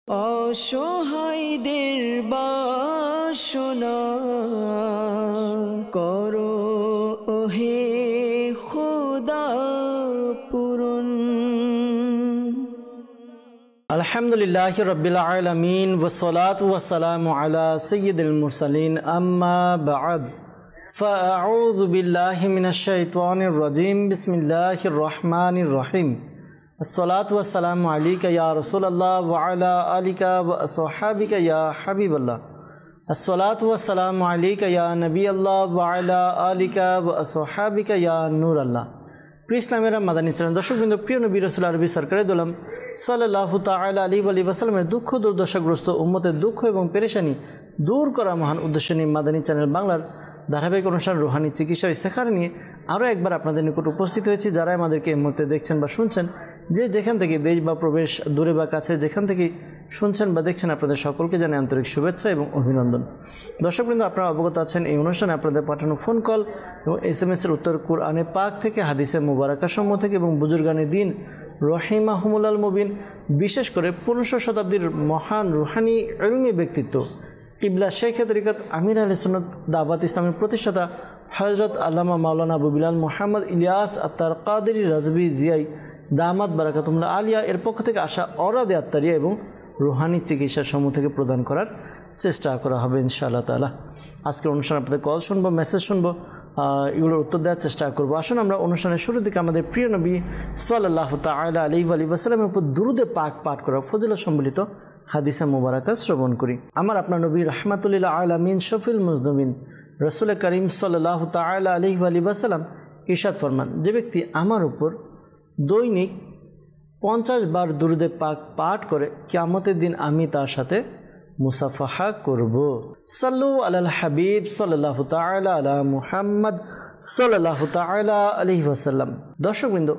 অসহায়দের বাসনা করো ওহে খোদা পূরণ। আলহামদুলিল্লাহি রাব্বিল আলামিন ওয়াসসালাতু ওয়াসসালামু আলা সাইয়্যিদিল মুরসালিন আম্মা বা'দ ফাআউযু বিল্লাহি মিনাশ শাইতানির রাজীম বিসমিল্লাহির রহমানির রহিম। আসসালাতু ওয়াসসালামু আলাইকা ইয়া রাসূলুল্লাহ ওয়া আলা আলিকা ওয়া আসহাবিকা ইয়া হাবিবাল্লাহ। আসসালাতু ওয়াসসালামু আলাইকা ইয়া নবিয়াল্লাহ ওয়া আলা আলিকা ওয়া আসহাবিকা ইয়া নূরাল্লাহ। প্রিয় ইসলামেরা মাদানী চ্যানেল দর্শকবৃন্দ, প্রিয় নবী রাসূল আরবি সরকারে দোলাম সাল্লাল্লাহু তাআলা আলাইহি ওয়া সাল্লামের দুঃখ দুর্দশাগ্রস্ত উম্মতের দুঃখ এবং পেরেশানি দূর করা মহান উদ্দেশ্য নিয়ে মাদানী চ্যানেল বাংলার ধারাবাহিক অনুষ্ঠান রুহানি চিকিৎসা ও ইস্তেখারা নিয়ে আরও একবার আপনাদের নিকট উপস্থিত হয়েছি। যারা আমাদেরকে এই মুহূর্তে দেখছেন বা শুনছেন, যে যেখান থেকে দেশ বা প্রবেশ, দূরে বা কাছে যেখান থেকে শুনছেন বা দেখছেন, আপনাদের সকলকে জানাই আন্তরিক শুভেচ্ছা এবং অভিনন্দন। দর্শকবৃন্দ, আপনারা অবগত আছেন এই অনুষ্ঠানে আপনাদের পাঠানো ফোন কল এবং SMS-এর উত্তর কুরআনে পাক থেকে, হাদিসে মুবারাকা সমূহ থেকে এবং বুজুর্গানে দিন রহিমাহুমুল্লাল মুবিন, বিশেষ করে 1500 শতাব্দীর মহান রুহানি ইলমি ব্যক্তিত্ব কিবলা শেখে তরিকত আমির আহলে সুন্নাত দাওয়াত ইসলামের প্রতিষ্ঠাতা হযরত আল্লামা মাওলানা আবু বিলাল মুহাম্মদ ইলিয়াস আত্তার কাদেরী রাজভী জিয়াই দামাত বারাকাতুল্লাহ আলিয়া এর পক্ষ থেকে আসা অরাদে আত্মারিয়া এবং রুহানি চিকিৎসা সমূহ থেকে প্রদান করার চেষ্টা করা হবে ইনশাআল্লাহ তাআলা। আজকের অনুষ্ঠানে আপনাদের কল শুনবো, মেসেজ শুনবো, এগুলোর উত্তর দেওয়ার চেষ্টা করবো। আসুন আমরা অনুষ্ঠানের শুরু থেকে আমাদের প্রিয় নবী সাল্লাল্লাহু তাআলা আলাইহি ওয়া সাল্লামের উপর দুরুদে পাক পাঠ করা ফজিলত সম্বলিত হাদিসে মুবারাকা শ্রবণ করি। আমার আপনার নবী রাহমাতুল আলামিন শফিল মুজনবিন রাসূল করিম সাল্লাল্লাহু তাআলা আলাইহি ওয়া সাল্লাম ইরশাদ ফরমান, যে ব্যক্তি আমার উপর দৈনিক 50 বার দুরুদে পাক পাঠ করে, কিয়ামতের দিন আমি তার সাথে মুসাফাহা করব। সাল্লু আলাল হাবিব সাল্লাল্লাহু তাআলা আলা মুহাম্মদ সাল্লাল্লাহু তাআলা আলাইহি ওয়াসাল্লাম। দর্শকবৃন্দ,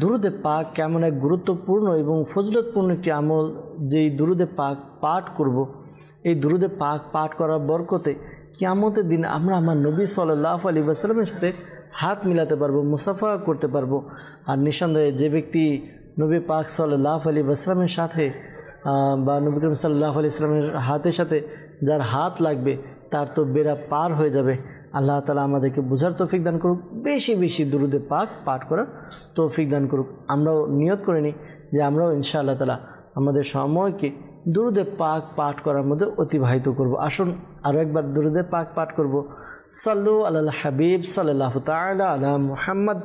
দুরুদে পাক কেমন এক গুরুত্বপূর্ণ এবং ফজিলতপূর্ণ একটি আমল, যেই দুরুদে পাক পাঠ করব, এই দুরুদে পাক পাঠ করার বরকতে কিয়ামতের দিন আমরা আমার নবী সাল্লাল্লাহু আলাইহি ওয়াসাল্লামের সাথে হাত মিলাতে পারবো, মুসাফা করতে পারবো। আর নিঃসন্দেহে যে ব্যক্তি নবী পাক সাল্লাল্লাহু আলাইহি ওয়াসাল্লামের সাথে বা নবী করিম সাল্লাল্লাহু আলাইহি ওয়াসাল্লামের হাতের সাথে যার হাত লাগবে, তার তো বেড়া পার হয়ে যাবে। আল্লাহ তাআলা আমাদেরকে বুঝার তৌফিক দান করুক, বেশি বেশি দুরুদে পাক পাঠ করার তৌফিক দান করুক। আমরাও নিয়ত করে নিই যে আমরাও ইনশাআল্লাহ তাআলা আমাদের সময়কে দুরুদে পাক পাঠ করার মধ্যে অতিবাহিত করব। আসুন আরও একবার দুরুদে পাক পাঠ করব। সাল্লু আলাল হাবিব সাল্লাল্লাহু তাআলা আলা মুহাম্মদ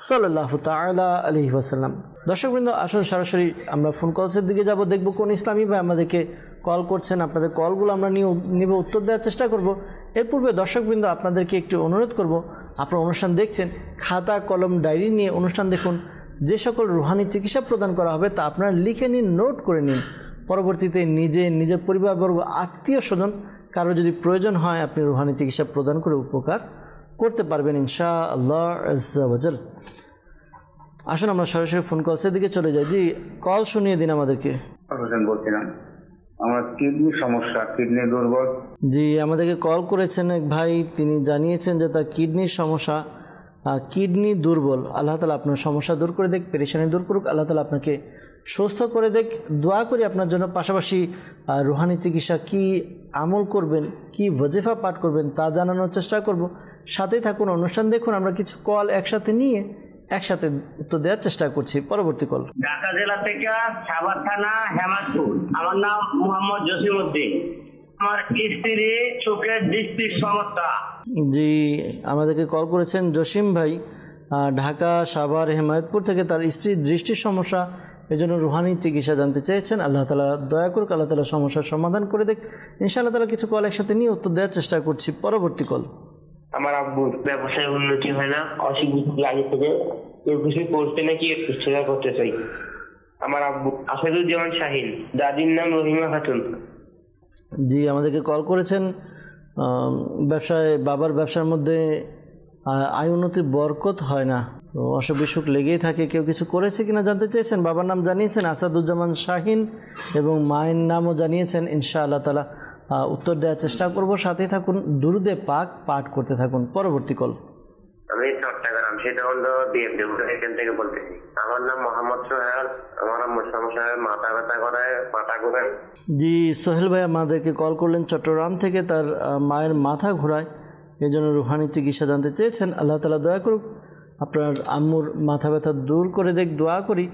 সাল্লাল্লাহু তাআলা আলাইহি ওয়াসাল্লাম। দর্শকবৃন্দ, আসুন সরাসরি আমরা ফোন কলসের দিকে যাব, দেখব কোন ইসলামী ভাই আমাদেরকে কল করছেন। আপনাদের কলগুলো আমরা নিব, উত্তর দেওয়ার চেষ্টা করব। এর পূর্বে দর্শকবৃন্দ, আপনাদেরকে একটু অনুরোধ করব, আপনারা অনুষ্ঠান দেখছেন, খাতা কলম ডায়েরি নিয়ে অনুষ্ঠান দেখুন। যে সকল রুহানি চিকিৎসা প্রদান করা হবে তা আপনারা লিখে নিন, নোট করে নিন। পরবর্তীতে নিজের পরিবারবর্গ, আত্মীয় স্বজন কারো যদি প্রয়োজন হয়, আপনি রুহানি চিকিৎসা প্রদান করে উপকার করতে পারবেন ইনশাআল্লাহ আজ্জা ওয়া জাল। আসুন আমরা সরাসরি ফোন কলসের দিকে চলে যাই। জি, কল শুনিয়ে দিন আমাদেরকে। বলছিলাম আমার কিডনি সমস্যা, কিডনি দুর্বল। জি, আমাদেরকে কল করেছেন এক ভাই, তিনি জানিয়েছেন যে তার কিডনির সমস্যা, কিডনি দুর্বল। আল্লাহ তাআলা আপনার সমস্যা দূর করে দেখ, পেরেশানি দূর করুক। আল্লাহ তাআলা আপনাকে সুস্থ করে দেখ, দোয়া করি আপনার জন্য। পাশাপাশি রুহানি চিকিৎসা কি আমল করবেন, কি ওয়াজিফা পাঠ করবেন তা জানানোর চেষ্টা করব। সাথেই থাকুন, অনুষ্ঠান দেখুন। আমরা কিছু কল একসাথে নিয়ে একসাথে উত্তর দেওয়ার চেষ্টা করছি। পরবর্তী কল। ঢাকা জেলা থেকে সাভার থানা হেমাদপুর। আমার নাম মোহাম্মদ জসিমউদ্দিন। আমার স্ত্রী চোখের দৃষ্টির সমস্যা। জি, আমাদেরকে কল করেছেন জসিম ভাই, ঢাকা সাভার হেমায়তপুর থেকে। তার স্ত্রীর দৃষ্টির সমস্যা, এজন্য রুহানি চিকিৎসা জানতে চেয়েছেন। আল্লাহ তাআলা দয়া করুক, আল্লাহ তাআলা সমস্যার সমাধান করে দেখ ইনশাআল্লাহ তাআলা। কিছু কল একসাথে নিয়ে উত্তর দেওয়ার চেষ্টা করছি। পরবর্তী কল। আমার আব্বুর ব্যবসায় উন্নতি হয় না, অসুখ লাগে থেকে কেউ কিছু করতে নাকি সেটা করতে চাই। আমার আব্বু আসাদুজ্জামান শাহিন, দাদির নাম রহিমা খাতুন। জি, আমাদেরকে কল করেছেন, বাবার ব্যবসার মধ্যে আয় উন্নতির বরকত হয় না, তো অসুখ বিসুখ লেগেই থাকে। কেউ কিছু করেছে কিনা জানতে চেয়েছেন। বাবার নাম জানিয়েছেন আসাদুজ্জামান শাহিন এবং মায়ের নামও জানিয়েছেন। ইনশাআল্লাহ তাআলা উত্তর দেওয়ার চেষ্টা করব। সাথেই থাকুন, দুরুদে পাক পাঠ করতে থাকুন। পরবর্তী কল। আমি চট্টগ্রাম সীতাকুণ্ড বিএমডব্লিউ এখান থেকে বলতেছি। আমার নাম মোহাম্মদ সোহেল। আমার আম্মুর সমস্যা মাথা ব্যথা করে, মাথা ঘুরায়। জি সোহেল ভাই আমাদেরকে কল করলেন চট্টগ্রাম থেকে, তার মায়ের মাথা ঘোরায়, এই জন্য রুহানি চিকিৎসা জানতে চেয়েছেন। আল্লাহ তাআলা দয়া করুক, আপনার আম্মুর মাথা ব্যথা দূর করে দেখ, দোয়া করি।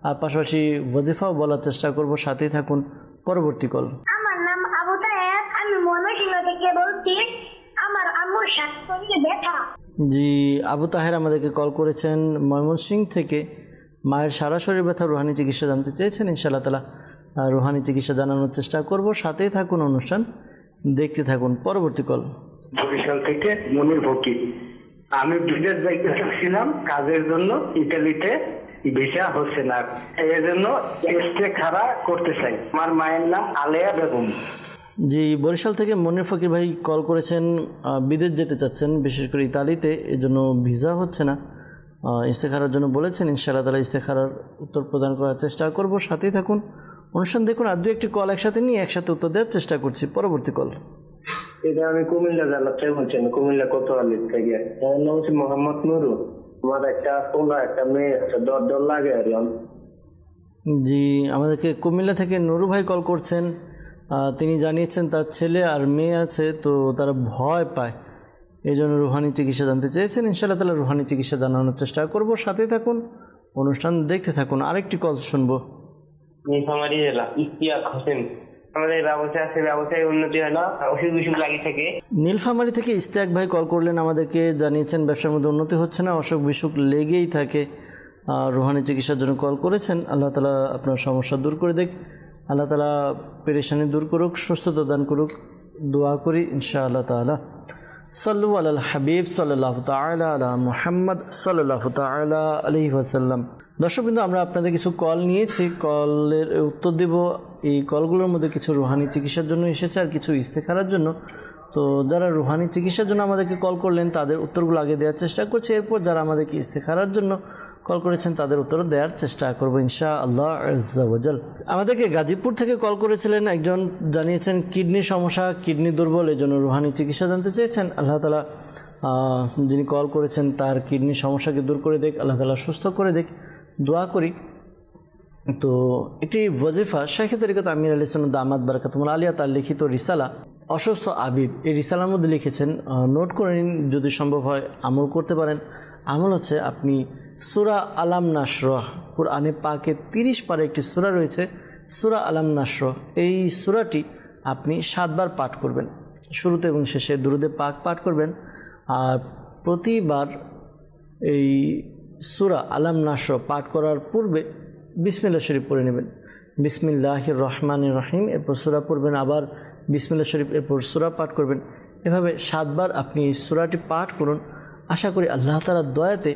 আর পাশাপাশি ওয়াজিফাও বলার চেষ্টা করব, সাথেই থাকুন। পরবর্তী কল। আমার নাম আবু তাহের, আমি ময়মনসিংহ থেকে বলছি। আমার আম্মুর শ্বাসকষ্টে ব্যথা। জি আবু তাহের আমাদেরকে কল করেছেন ময়মনসিংহ থেকে, মায়ের সারা শরীর ব্যথা, রুহানি চিকিৎসা জানতে চেয়েছেন। ইনশাআল্লাহ তাআলা রুহানি চিকিৎসা জানানোর চেষ্টা করব, সাথেই থাকুন, অনুষ্ঠান দেখতে থাকুন। পরবর্তী কল। বরিশাল থেকে মনির ফকির। আমি বিদেশ যাইতে চাচ্ছিলাম কাজের জন্য, ইতালিতে ভিসা হচ্ছে না, এই জন্য ইস্তেখারা করতে চাই। আমার মায়ের নাম আলেয়া বেগম। জি বরিশাল থেকে মনির ফকির ভাই কল করেছেন, বিদেশ যেতে চাচ্ছেন, বিশেষ করে ইতালিতে, এই জন্য ভিসা হচ্ছে না, ইস্তেখারার জন্য বলেছেন। ইনশাআল্লাহ তাআলা ইস্তেখারার উত্তর প্রদান করার চেষ্টা করব, সাথেই থাকুন, অনুষ্ঠান দেখুন। আর দু একটি কল একসাথে নিয়ে একসাথে উত্তর দেওয়ার চেষ্টা করছি। পরবর্তী কল। এটা আমি কুমিল্লা জেলা থেকে বলছেন, কুমিল্লা কোতোয়ালির থেকে। আমার নাম হচ্ছে মোহাম্মদ নুরু। আমার একটা পোলা একটা মেয়ে আছে, দর লাগে আর জি আমাদেরকে কুমিল্লা থেকে নুরু ভাই কল করছেন। তিনি জানিয়েছেন তার ছেলে আর মেয়ে আছে, তো তারা ভয় পায়, এই জন্য রুহানি চিকিৎসা জানতে চেয়েছেন। ইনশাআল্লাহ তাআলা রুহানি চিকিৎসা জানানোর চেষ্টা করব, সাথেই থাকুন, অনুষ্ঠান দেখতে থাকুন। আরেকটি কল শুনবো। নীলফামারী জেলা ইশতিয়াক হোসেন। আমাদের ব্যবসায় উন্নতি হয় না, অসুখ বিসুখ লাগি থাকে। নীলফামারী থেকে ইশতিয়াক ভাই কল করলেন, আমাদেরকে জানিয়েছেন ব্যবসার মধ্যে উন্নতি হচ্ছে না, অসুখ বিসুখ লেগেই থাকে, রুহানি চিকিৎসার জন্য কল করেছেন। আল্লাহ তাআলা আপনার সমস্যা দূর করে দেখ, আল্লাহ তাআলা পেরেশানি দূর করুক, সুস্থতা দান করুক, দোয়া করি ইনশাআল্লাহ তাআলা। সাল্লু আলাল হাবিব সাল্লাল্লাহু তাআলা আলা মুহাম্মদ সাল্লাল্লাহু তাআলা আলাইহি ওয়াসাল্লাম। দর্শকবৃন্দ, আমরা আপনাদের কিছু কল নিয়েছি, কলের উত্তর দেব। এই কলগুলোর মধ্যে কিছু রুহানি চিকিৎসার জন্য এসেছে আর কিছু ইস্তেখারার জন্য। তো যারা রুহানি চিকিৎসার জন্য আমাদেরকে কল করলেন তাদের উত্তরগুলো আগে দেওয়ার চেষ্টা করছি, এরপর যারা আমাদেরকে ইস্তেখারার জন্য কল করেছেন তাদের উত্তর দেওয়ার চেষ্টা করবো ইনশাআল্লাহ আজ্জা ওয়া জাল। আমাদেরকে গাজীপুর থেকে কল করেছিলেন একজন, জানিয়েছেন কিডনির সমস্যা, কিডনি দুর্বল, এই জন্য রুহানি চিকিৎসা জানতে চেয়েছেন। আল্লাহ তাআলা যিনি কল করেছেন তার কিডনির সমস্যাকে দূর করে দেখ, আল্লাহ তাআলা সুস্থ করে দেখ, দোয়া করি। তো একটি ওয়াজিফা শাইখে তরিকত আমির আলাইহিস সালাম দামাত বারাকাতুহুল আলিয়া তার লিখিত রিসালা অসুস্থ আবিদ, এই রিসালার মধ্যে লিখেছেন, নোট করে নিন, যদি সম্ভব হয় আমল করতে পারেন। আমল হচ্ছে আপনি সূরা আলাম নাশরাহ, কুরআনে পাকে 30 পারে একটি সূরা রয়েছে সূরা আলাম নাশরাহ, এই সূরাটি আপনি 7 বার পাঠ করবেন, শুরুতে এবং শেষে দুরূদে পাক পাঠ করবেন। আর প্রতিবার এই সূরা আলাম নাশরাহ পাঠ করার পূর্বে বিসমিল্লাহ শরীফ পড়ে নেবেন, বিসমিল্লাহির রহমানির রহিম, এরপর সূরা পড়বেন, আবার বিসমিল্লাহ শরীফ, এরপর সূরা পাঠ করবেন। এভাবে 7 বার আপনি এই সূরাটি পাঠ করুন। আশা করি আল্লাহ তাআলার দয়াতে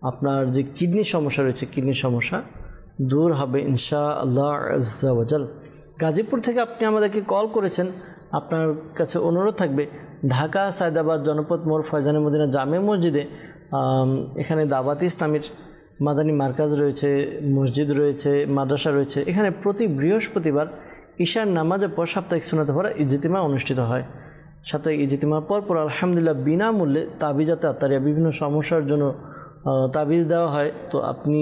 আপনার যে কিডনি সমস্যা রয়েছে, কিডনি সমস্যা দূর হবে ইনশাআল্লাহ আজ্জা ওয়া জাল। গাজীপুর থেকে আপনি আমাদেরকে কল করেছেন, আপনার কাছে অনুরোধ থাকবে ঢাকা সায়দাবাদ জনপদ মোড় ফয়জানে মদিনা জামে মসজিদে, এখানে দাওয়াত ইসলামীর মাদানী মার্কাজ রয়েছে, মসজিদ রয়েছে, মাদ্রাসা রয়েছে। এখানে প্রতি বৃহস্পতিবার ঈশার নামাজের পর সাপ্তাহিক সুন্নাতে ভরা ইজতিমা অনুষ্ঠিত হয়। সাপ্তাহিক ইজতিমার পর আলহামদুলিল্লাহ বিনামূল্যে তাবিজাতে আত্মারিয়া বিভিন্ন সমস্যার জন্য তাবিজ দেওয়া হয়। তো আপনি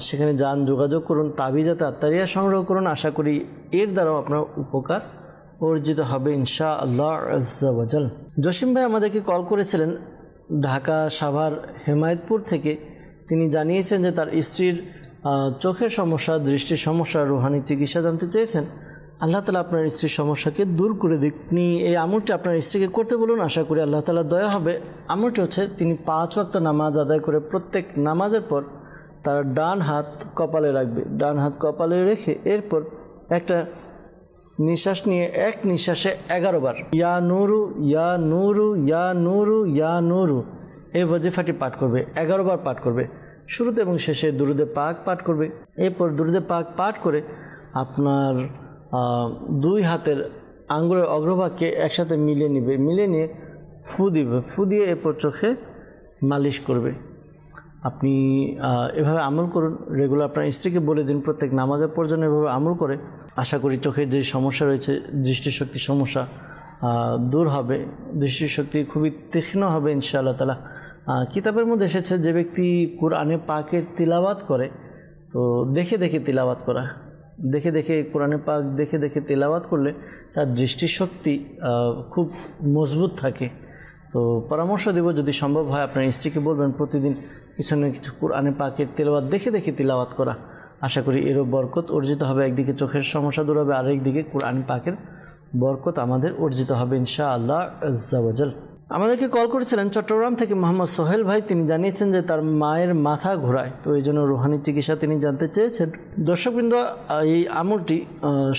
সেখানে যান, যোগাযোগ করুন, তাবিজাতে আত্মারিয়া সংগ্রহ করুন। আশা করি এর দ্বারাও আপনার উপকার অর্জিত হবে ইনশাআল্লাহ আজ্জা ওয়া জাল। জসিম ভাই আমাদেরকে কল করেছিলেন ঢাকা সাভার হেমায়েতপুর থেকে। তিনি জানিয়েছেন যে তার স্ত্রীর চোখের সমস্যা, দৃষ্টির সমস্যা, রুহানি চিকিৎসা জানতে চেয়েছেন। আল্লাহ তাআলা আপনার স্ত্রীর সমস্যাকে দূর করে দিক। আপনি এই আমলটি আপনার স্ত্রীকে করতে বলুন, আশা করি আল্লাহ তাআলার দয়া হবে। আমলটি হচ্ছে তিনি 5 ওয়াক্ত নামাজ আদায় করে প্রত্যেক নামাজের পর তার ডান হাত কপালে রাখবে, ডান হাত কপালে রেখে এরপর একটা নিঃশ্বাস নিয়ে এক নিঃশ্বাসে 11 বার ইয়া নূরু ইয়া নূরু ইয়া নূরু ইয়া নূরু এই ওয়াজিফাটি পাঠ করবে, 11 বার পাঠ করবে। শুরুতে এবং শেষে দুরূদে পাক পাঠ করবে। এরপর দুরূদে পাক পাঠ করে আপনার 2 হাতের আঙ্গুলের অগ্রভাগকে একসাথে মিলিয়ে নেবে, মিলিয়ে নিয়ে ফু দিবে, ফু দিয়ে এরপর চোখে মালিশ করবে। আপনি এভাবে আমল করুন, রেগুলার আপনার স্ত্রীকে বলে দিন প্রত্যেক নামাজের পর যেন এভাবে আমল করে। আশা করি চোখের যে সমস্যা রয়েছে, দৃষ্টিশক্তি সমস্যা দূর হবে, দৃষ্টিশক্তি খুবই তীক্ষ্ণ হবে ইনশাআল্লাহ তাআলা। কিতাবের মধ্যে এসেছে যে ব্যক্তি কোরআনে পাকের তিলাওয়াত করে, তো দেখে দেখে তিলাওয়াত করা, দেখে দেখে কোরআনে পাক দেখে দেখে তিলাওয়াত করলে তার দৃষ্টিশক্তি খুব মজবুত থাকে। তো পরামর্শ দেব, যদি সম্ভব হয় আপনার স্ত্রীকে বলবেন প্রতিদিন কিছু না কিছু কোরআনে পাকের তিলাওয়াত দেখে দেখে তিলাওয়াত করা। আশা করি এরও বরকত অর্জিত হবে। একদিকে চোখের সমস্যা দূর হবে, আর একদিকে কোরআন পাকের বরকত আমাদের অর্জিত হবে ইনশাআল্লাহ আজ্জা ওয়াজাল। আমাদেরকে কল করেছিলেন চট্টগ্রাম থেকে মোহাম্মদ সোহেল ভাই। তিনি জানিয়েছেন যে তার মায়ের মাথা ঘোরায়, তো এই জন্য রুহানি চিকিৎসা তিনি জানতে চেয়েছেন। দর্শকবৃন্দ, এই আমলটি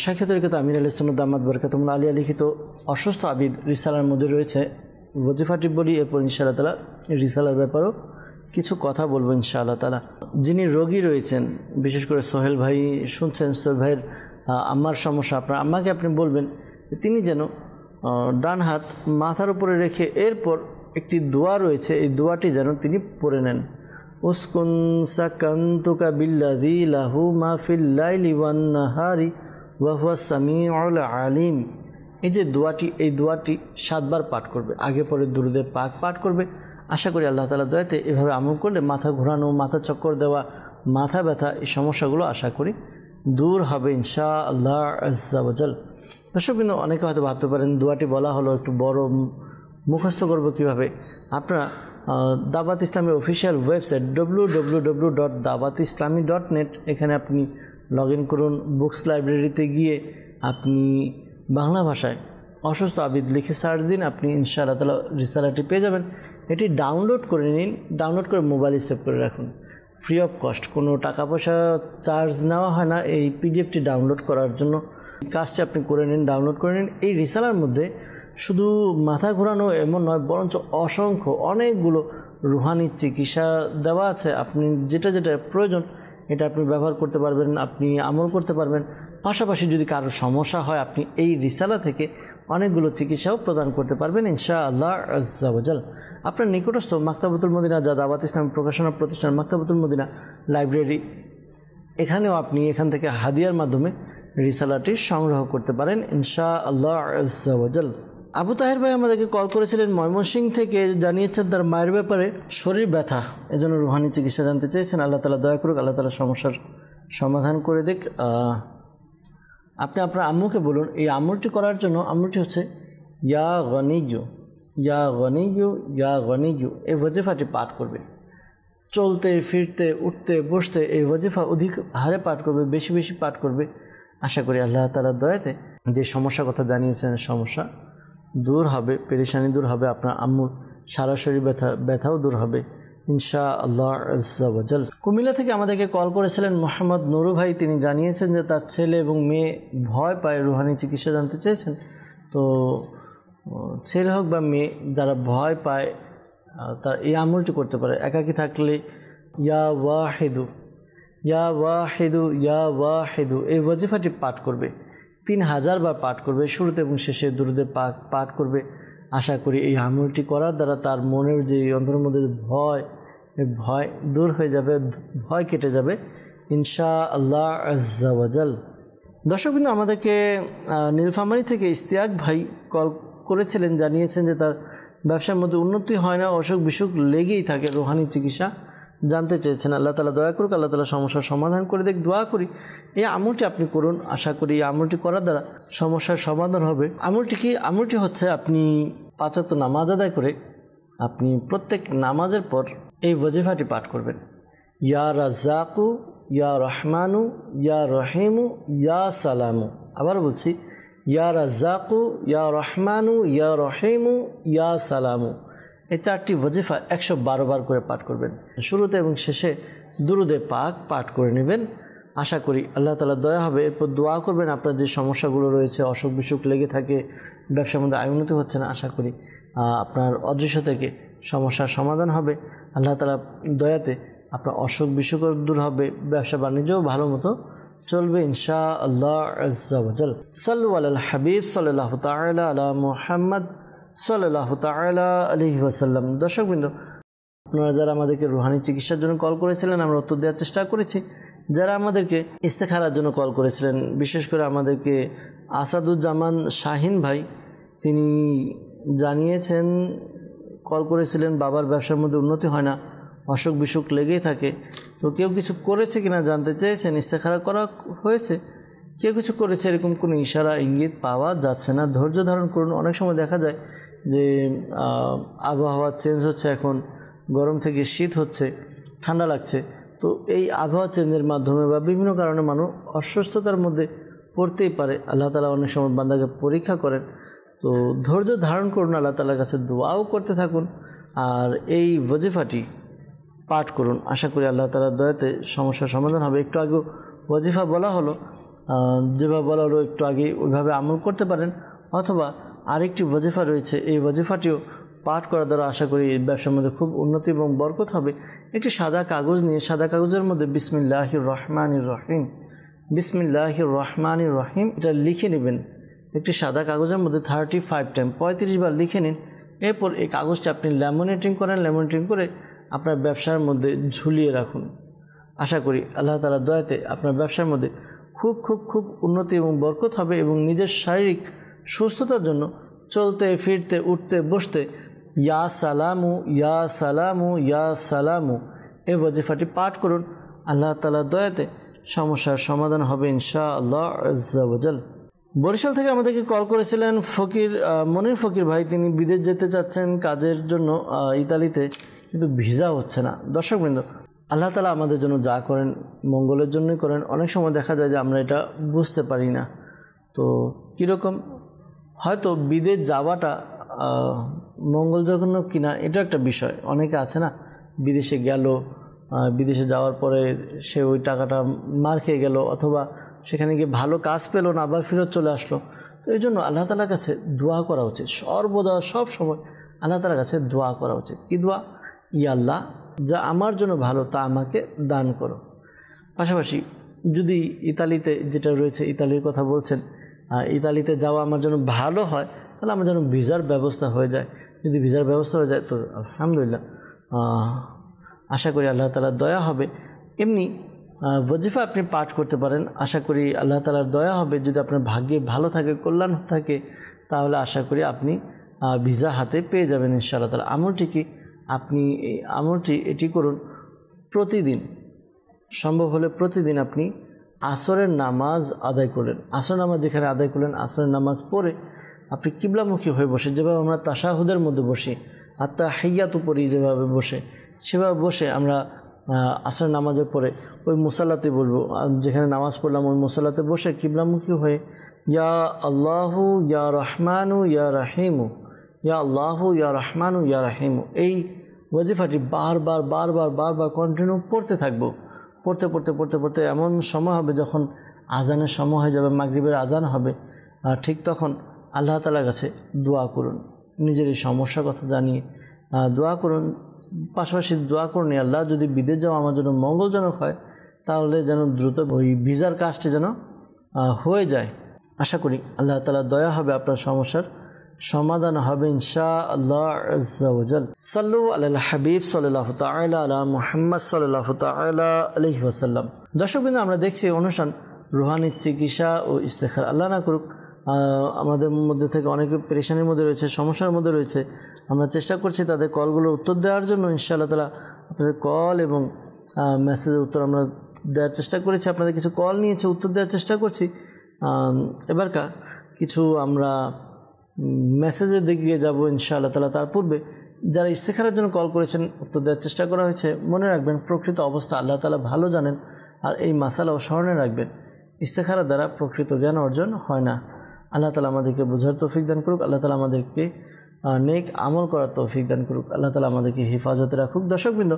শাইখ তরিকত আমির আলী সুন্নাত দামাত বরকাতুল্লাহ আলিয়া লিখিত অসুস্থ আবিদ রিসালার মধ্যে রয়েছে। ওজিফাটি বলি, এরপর ইনশাআল্লাহ তাআলা রিসালার ব্যাপারেও কিছু কথা বলবো ইনশাআল্লাহ তাআলা। যিনি রোগী রয়েছেন, বিশেষ করে সোহেল ভাই শুনছেন, সোহেল ভাইয়ের আম্মার সমস্যা, আপনার আম্মাকে আপনি বলবেন তিনি যেন ডান হাত মাথার উপরে রেখে এরপর একটি দোয়া রয়েছে, এই দোয়াটি যেন তিনি পড়ে নেন। উসকুন সাকান্তুকা বিল্লাযী লাহু মা ফিল লাইলি ওয়ান নাহারি ওয়া হুয়াস সামিউল আলিম। এই যে দোয়াটি, এই দোয়াটি 7 বার পাঠ করবে, আগে পরে দুরূদে পাক পাঠ করবে। আশা করি আল্লাহ তাআলা দয়াতে এভাবে আমল করলে মাথা ঘোরানো, মাথা চক্কর দেওয়া, মাথা ব্যথা, এই সমস্যাগুলো আশা করি দূর হবে ইনশাআল্লাহ আজ্জা ওয়াজাল। দর্শকবৃন্দ, অনেকে হয়তো ভাবতে পারেন দোয়াটি বলা হলো একটু বড়, মুখস্থ করব কীভাবে। আপনারা দাওয়াত ইসলামের অফিসিয়াল ওয়েবসাইট www.dawatislami.net, এখানে আপনি লগ ইন করুন। বুকস লাইব্রেরিতে গিয়ে আপনি বাংলা ভাষায় অসুস্থ আবিদ লিখে সার্চ দিন, আপনি ইনশাআল্লাহ তাআলা রিসালাটি পেয়ে যাবেন। এটি ডাউনলোড করে নিন, ডাউনলোড করে মোবাইলে সেভ করে রাখুন, ফ্রি অফ কস্ট, কোনো টাকা পয়সা চার্জ নেওয়া হয় না এই পিডিএফটি ডাউনলোড করার জন্য। কাজটি আপনি করে নিন, ডাউনলোড করে নিন। এই রিসালার মধ্যে শুধু মাথা ঘোরানো এমন নয়, বরঞ্চ অসংখ্য অনেকগুলো রুহানি চিকিৎসা দেওয়া আছে। আপনি যেটা যেটা প্রয়োজন এটা আপনি ব্যবহার করতে পারবেন, আপনি আমল করতে পারবেন। পাশাপাশি যদি কারো সমস্যা হয়, আপনি এই রিসালা থেকে অনেকগুলো চিকিৎসাও প্রদান করতে পারবেন ইনশাআল্লাহ আজ্জা ওয়াজাল। আপনার নিকটস্থ মাকতাবাতুল মদিনা, যা দাওয়াত ইসলাম প্রকাশনা প্রতিষ্ঠান মাকতাবাতুল মদিনা লাইব্রেরি, এখানেও আপনি এখান থেকে হাদিয়ার মাধ্যমে রিসালাটি সংগ্রহ করতে পারেন ইনশাআল্লাহ আজ্জা ওয়াজাল। আবু তাহের ভাই আমাদেরকে কল করেছিলেন ময়মনসিংহ থেকে, জানিয়েছেন তার মায়ের ব্যাপারে শরীর ব্যথা, এজন্য রুহানি চিকিৎসা জানতে চেয়েছেন। আল্লাহ তাআলা দয়া করুক, আল্লাহ তাআলা সমস্যার সমাধান করে দিক। আপনি আপনার আম্মুকে বলুন এই আমলটি করার জন্য। আমলটি হচ্ছে ইয়া গনিয়্যু ইয়া গনিয়্যু ইয়া গনিয়্যু, এই ওয়াজিফাটি পাঠ করবে। চলতে ফিরতে উঠতে বসতে এই ওয়াজিফা অধিক হারে পাঠ করবে, বেশি বেশি পাঠ করবে। আশা করি আল্লাহ তাআলার দয়াতে যে সমস্যার কথা জানিয়েছেন সমস্যা দূর হবে, পেরেশানি দূর হবে, আপনার আম্মুর সারা শরীর ব্যথাও দূর হবে ইনশাআল্লাহ আজ্জা ওয়াজাল। কুমিল্লা থেকে আমাদেরকে কল করেছিলেন মোহাম্মদ নুরু ভাই। তিনি জানিয়েছেন যে তার ছেলে এবং মেয়ে ভয় পায়, রুহানি চিকিৎসা জানতে চেয়েছেন। তো ছেলে হোক বা মেয়ে, যারা ভয় পায় তার এই আমলটি করতে পারে। একাকী থাকলে ইয়া ওয়াহিদু ইয়া ওয়াহিদু ইয়া ওয়াহিদু এই ওয়াজিফাটি পাঠ করবে, 3000 বার পাঠ করবে, শুরুতে এবং শেষে দুরূদে পাক পাঠ করবে। আশা করি এই আমলটি করার দ্বারা তার মনের যে অন্তরের মধ্যে ভয়, এই ভয় দূর হয়ে যাবে, ভয় কেটে যাবে ইনশাআল্লাহ আজ্জা ওয়াজাল। দর্শকবৃন্দ, আমাদেরকে নীলফামারী থেকে ইস্তিয়াক ভাই কল করেছিলেন, জানিয়েছেন যে তার ব্যবসার মধ্যে উন্নতি হয় না, অসুখ বিসুখ লেগেই থাকে, রুহানি চিকিৎসা জানতে চেয়েছেন। আল্লাহ তাআলা দয়া করুক, আল্লাহ তাআলা সমস্যার সমাধান করে দেখ, দোয়া করি এই আমলটি আপনি করুন। আশা করি এই আমলটি করার দ্বারা সমস্যার সমাধান হবে। আমলটি কি? আমলটি হচ্ছে আপনি 5 ওয়াক্ত নামাজ আদায় করে আপনি প্রত্যেক নামাজের পর এই ওয়াজিফাটি পাঠ করবেন। ইয়া রাজ্জাকু ইয়া রহমানু ইয়া রহিমু ইয়া সালামু। আবার বলছি, ইয়া রাজ্জাকু ইয়া রহমানু ইয়া রহিমু ইয়া সালামু। এই 4টি ওয়াজিফা 112 বার করে পাঠ করবেন। শুরুতে এবং শেষে দুরূদে পাক পাঠ করে নেবেন। আশা করি আল্লাহ তাআলা দয়া হবে। এরপর দোয়া করবেন, আপনার যে সমস্যাগুলো রয়েছে, অসুখ বিসুখ লেগে থাকে, ব্যবসার মধ্যে আয় উন্নতি হচ্ছে না, আশা করি আপনার অদৃশ্য থেকে সমস্যার সমাধান হবে। আল্লাহ তাআলা দয়াতে আপনার অসুখ বিসুখ দূর হবে, ব্যবসা বাণিজ্যও ভালো মতো চলবে ইনশাআল্লাহ আজ্জা ওয়াজাল। সাল্লু আলাল হাবিব সাল্লাল্লাহু তাআলা আলা মুহাম্মদ সাল্লাল্লাহু তাআলা আলাইহি ওয়াসাল্লাম। দর্শকবৃন্দ, আপনারা যারা আমাদেরকে রুহানি চিকিৎসার জন্য কল করেছিলেন, আমরা উত্তর দেওয়ার চেষ্টা করেছি। যারা আমাদেরকে ইস্তেখারার জন্য কল করেছিলেন, বিশেষ করে আমাদেরকে আসাদুজ্জামান শাহিন ভাই, তিনি জানিয়েছেন কল করেছিলেন বাবার ব্যবসার মধ্যে উন্নতি হয় না, অসুখ বিসুখ লেগেই থাকে। তো কেউ কিছু করেছে কিনা জানতে চেয়েছেন, ইস্তেখারা করা হয়েছে, কেউ কিছু করেছে এরকম কোনো ইশারা ইঙ্গিত পাওয়া যাচ্ছে না। ধৈর্য ধারণ করুন। অনেক সময় দেখা যায় যে আবহাওয়া চেঞ্জ হচ্ছে, এখন গরম থেকে শীত হচ্ছে, ঠান্ডা লাগছে। তো এই আবহাওয়া চেঞ্জের মাধ্যমে বা বিভিন্ন কারণে মানুষ অসুস্থতার মধ্যে পড়তেই পারে। আল্লাহ তাআলা অনেক সময় বান্দাকে পরীক্ষা করেন। তো ধৈর্য ধারণ করুন, আল্লাহ তাআলার কাছে দোয়াও করতে থাকুন, আর এই ওয়াজিফাটি পাঠ করুন। আশা করি আল্লাহ তাআলার দয়াতে সমস্যার সমাধান হবে। একটু আগে ওয়াজিফা বলা হলো, যেভাবে বলা হলো একটু আগে ওইভাবে আমল করতে পারেন, অথবা আরেকটি ওয়াজিফা রয়েছে, এই ওয়াজিফাটিও পাঠ করার দ্বারা আশা করি এই ব্যবসার মধ্যে খুব উন্নতি এবং বরকত হবে। একটি সাদা কাগজ নিয়ে সাদা কাগজের মধ্যে বিসমিল্লাহির রহমানির রহিম, বিসমিল্লাহির রহমানির রহিম এটা লিখে নেবেন। একটি সাদা কাগজের মধ্যে 35 টাইম 35 বার লিখে নিন। এরপর এই কাগজটি আপনি ল্যামিনেটিং করেন, ল্যামিনেটিং করে আপনার ব্যবসার মধ্যে ঝুলিয়ে রাখুন। আশা করি আল্লাহ তাআলার দয়াতে আপনার ব্যবসার মধ্যে খুব খুব খুব উন্নতি এবং বরকত হবে, এবং নিজের শারীরিক সুস্থতার জন্য চলতে ফিরতে উঠতে বসতে ইয়া সালামু ইয়া সালামু ইয়া সালামু এই ওয়াজিফাটি পাঠ করুন। আল্লাহ তাআলার দয়াতে সমস্যার সমাধান হবে ইনশাআল্লাহ আজ্জা ওয়া জাল। বরিশাল থেকে আমাদেরকে কল করেছিলেন মনির ফকির ভাই। তিনি বিদেশ যেতে চাচ্ছেন কাজের জন্য ইতালিতে, কিন্তু ভিসা হচ্ছে না। দর্শকবৃন্দ, আল্লাহ তাআলা আমাদের জন্য যা করেন মঙ্গলের জন্যই করেন। অনেক সময় দেখা যায় যে আমরা এটা বুঝতে পারি না। তো কীরকম, হয়তো বিদেশ যাওয়াটা মঙ্গলজনক কিনা এটা একটা বিষয়। অনেকে আছে না, বিদেশে গেল, বিদেশে যাওয়ার পরে সে ওই টাকাটা মার খেয়ে গেল, অথবা সেখানে গিয়ে ভালো কাজ পেল না, আবার ফেরত চলে আসলো। তো এই জন্য আল্লাহ তাআলার কাছে দোয়া করা উচিত, সর্বদা সব সময় আল্লাহ তাআলার কাছে দোয়া করা উচিত। কি দোয়া? ইয়া আল্লাহ, যা আমার জন্য ভালো তা আমাকে দান করো। পাশাপাশি যদি ইতালিতে যেটা রয়েছে, ইতালির কথা বলছেন, ইতালিতে যাওয়া আমার জন্য ভালো হয়, তাহলে আমার যেন ভিসার ব্যবস্থা হয়ে যায়। যদি ভিসার ব্যবস্থা হয়ে যায় তো আলহামদুলিল্লাহ, আশা করি আল্লাহ তাআলার দয়া হবে। এমনি ওয়াজিফা আপনি পাঠ করতে পারেন, আশা করি আল্লাহ তাআলার দয়া হবে। যদি আপনার ভাগ্যে ভালো থাকে, কল্যাণ থাকে, তাহলে আশা করি আপনি ভিসা হাতে পেয়ে যাবেন ইনশাআল্লাহ তাআলা। আমলটি কি? আপনি এই আমলটি এটি করুন, প্রতিদিন সম্ভব হলে প্রতিদিন আপনি আসরের নামাজ আদায় করলেন। আসর নামাজ যেখানে আদায় করলেন, আসরের নামাজ পড়ে আপনি কিবলামুখী হয়ে বসে, যেভাবে আমরা তাশাহুদের মধ্যে বসি, আত্তাহিয়াতু পড়ি যেভাবে বসে, সেভাবে বসে আমরা আসরের নামাজের পরে ওই মুসাল্লাতে বলবো, যেখানে নামাজ পড়লাম ওই মুসাল্লাতে বসে কিবলামুখী হয়ে ইয়া আল্লাহু ইয়া রহমানু ইয়া রাহিমু, ইয়া আল্লাহু ইয়া রহমানু ইয়া রাহিমু, এই ওয়াজিফাটি বারবার বারবার বারবার কন্টিনিউ পড়তে থাকবো। পড়তে পড়তে পড়তে পড়তে এমন সময় হবে যখন আজানের সময় হয়ে যাবে, মাগরিবের আজান হবে, ঠিক তখন আল্লাহ তাআলার কাছে দোয়া করুন, নিজের এই সমস্যার কথা জানিয়ে দোয়া করুন। পাশাপাশি দোয়া করুন, আল্লাহ যদি বিদেশ যাওয়া আমার জন্য মঙ্গলজনক হয়, তাহলে যেন দ্রুত ওই ভিসার কাজটি যেন হয়ে যায়। আশা করি আল্লাহ তাআলার দয়া হবে, আপনার সমস্যার সমাধান হবে ইনশাআল্লাহ আজ্জা ওয়া জাল। সাল্লু আলাল হাবিব সাল্লাল্লাহু তাআলা আলা মুহাম্মদ সাল্লাল্লাহু তাআলা আলাইহি ওয়াসাল্লাম। দর্শকবৃন্দ, আমরা দেখছি অনুষ্ঠান রুহানি চিকিৎসা ও ইস্তেখারা। আল্লাহ না করুক আমাদের মধ্যে থেকে অনেকে পেরেশানির মধ্যে রয়েছে, সমস্যার মধ্যে রয়েছে। আমরা চেষ্টা করছি তাদের কলগুলোর উত্তর দেওয়ার জন্য। ইনশাআল্লাহ তাআলা আপনাদের কল এবং মেসেজের উত্তর আমরা দেওয়ার চেষ্টা করেছি। আপনাদের কিছু কল নিয়েছে, উত্তর দেওয়ার চেষ্টা করছি। এবারকার কিছু আমরা মেসেজের দিকে যাব ইনশাআল্লাহ তাআলা। তার পূর্বে যারা ইস্তেখারার জন্য কল করেছেন, উত্তর দেওয়ার চেষ্টা করা হয়েছে। মনে রাখবেন, প্রকৃত অবস্থা আল্লাহ তাআলা ভালো জানেন, আর এই মাসালাও স্মরণে রাখবেন, ইস্তেখারা দ্বারা প্রকৃত জ্ঞান অর্জন হয় না। আল্লাহ তাআলা আমাদেরকে বোঝার তৌফিক দান করুক, আল্লাহ তাআলা আমাদেরকে নেক আমল করার তৌফিক দান করুক, আল্লাহ তাআলা আমাদেরকে হেফাজতে রাখুক। দর্শকবৃন্দ,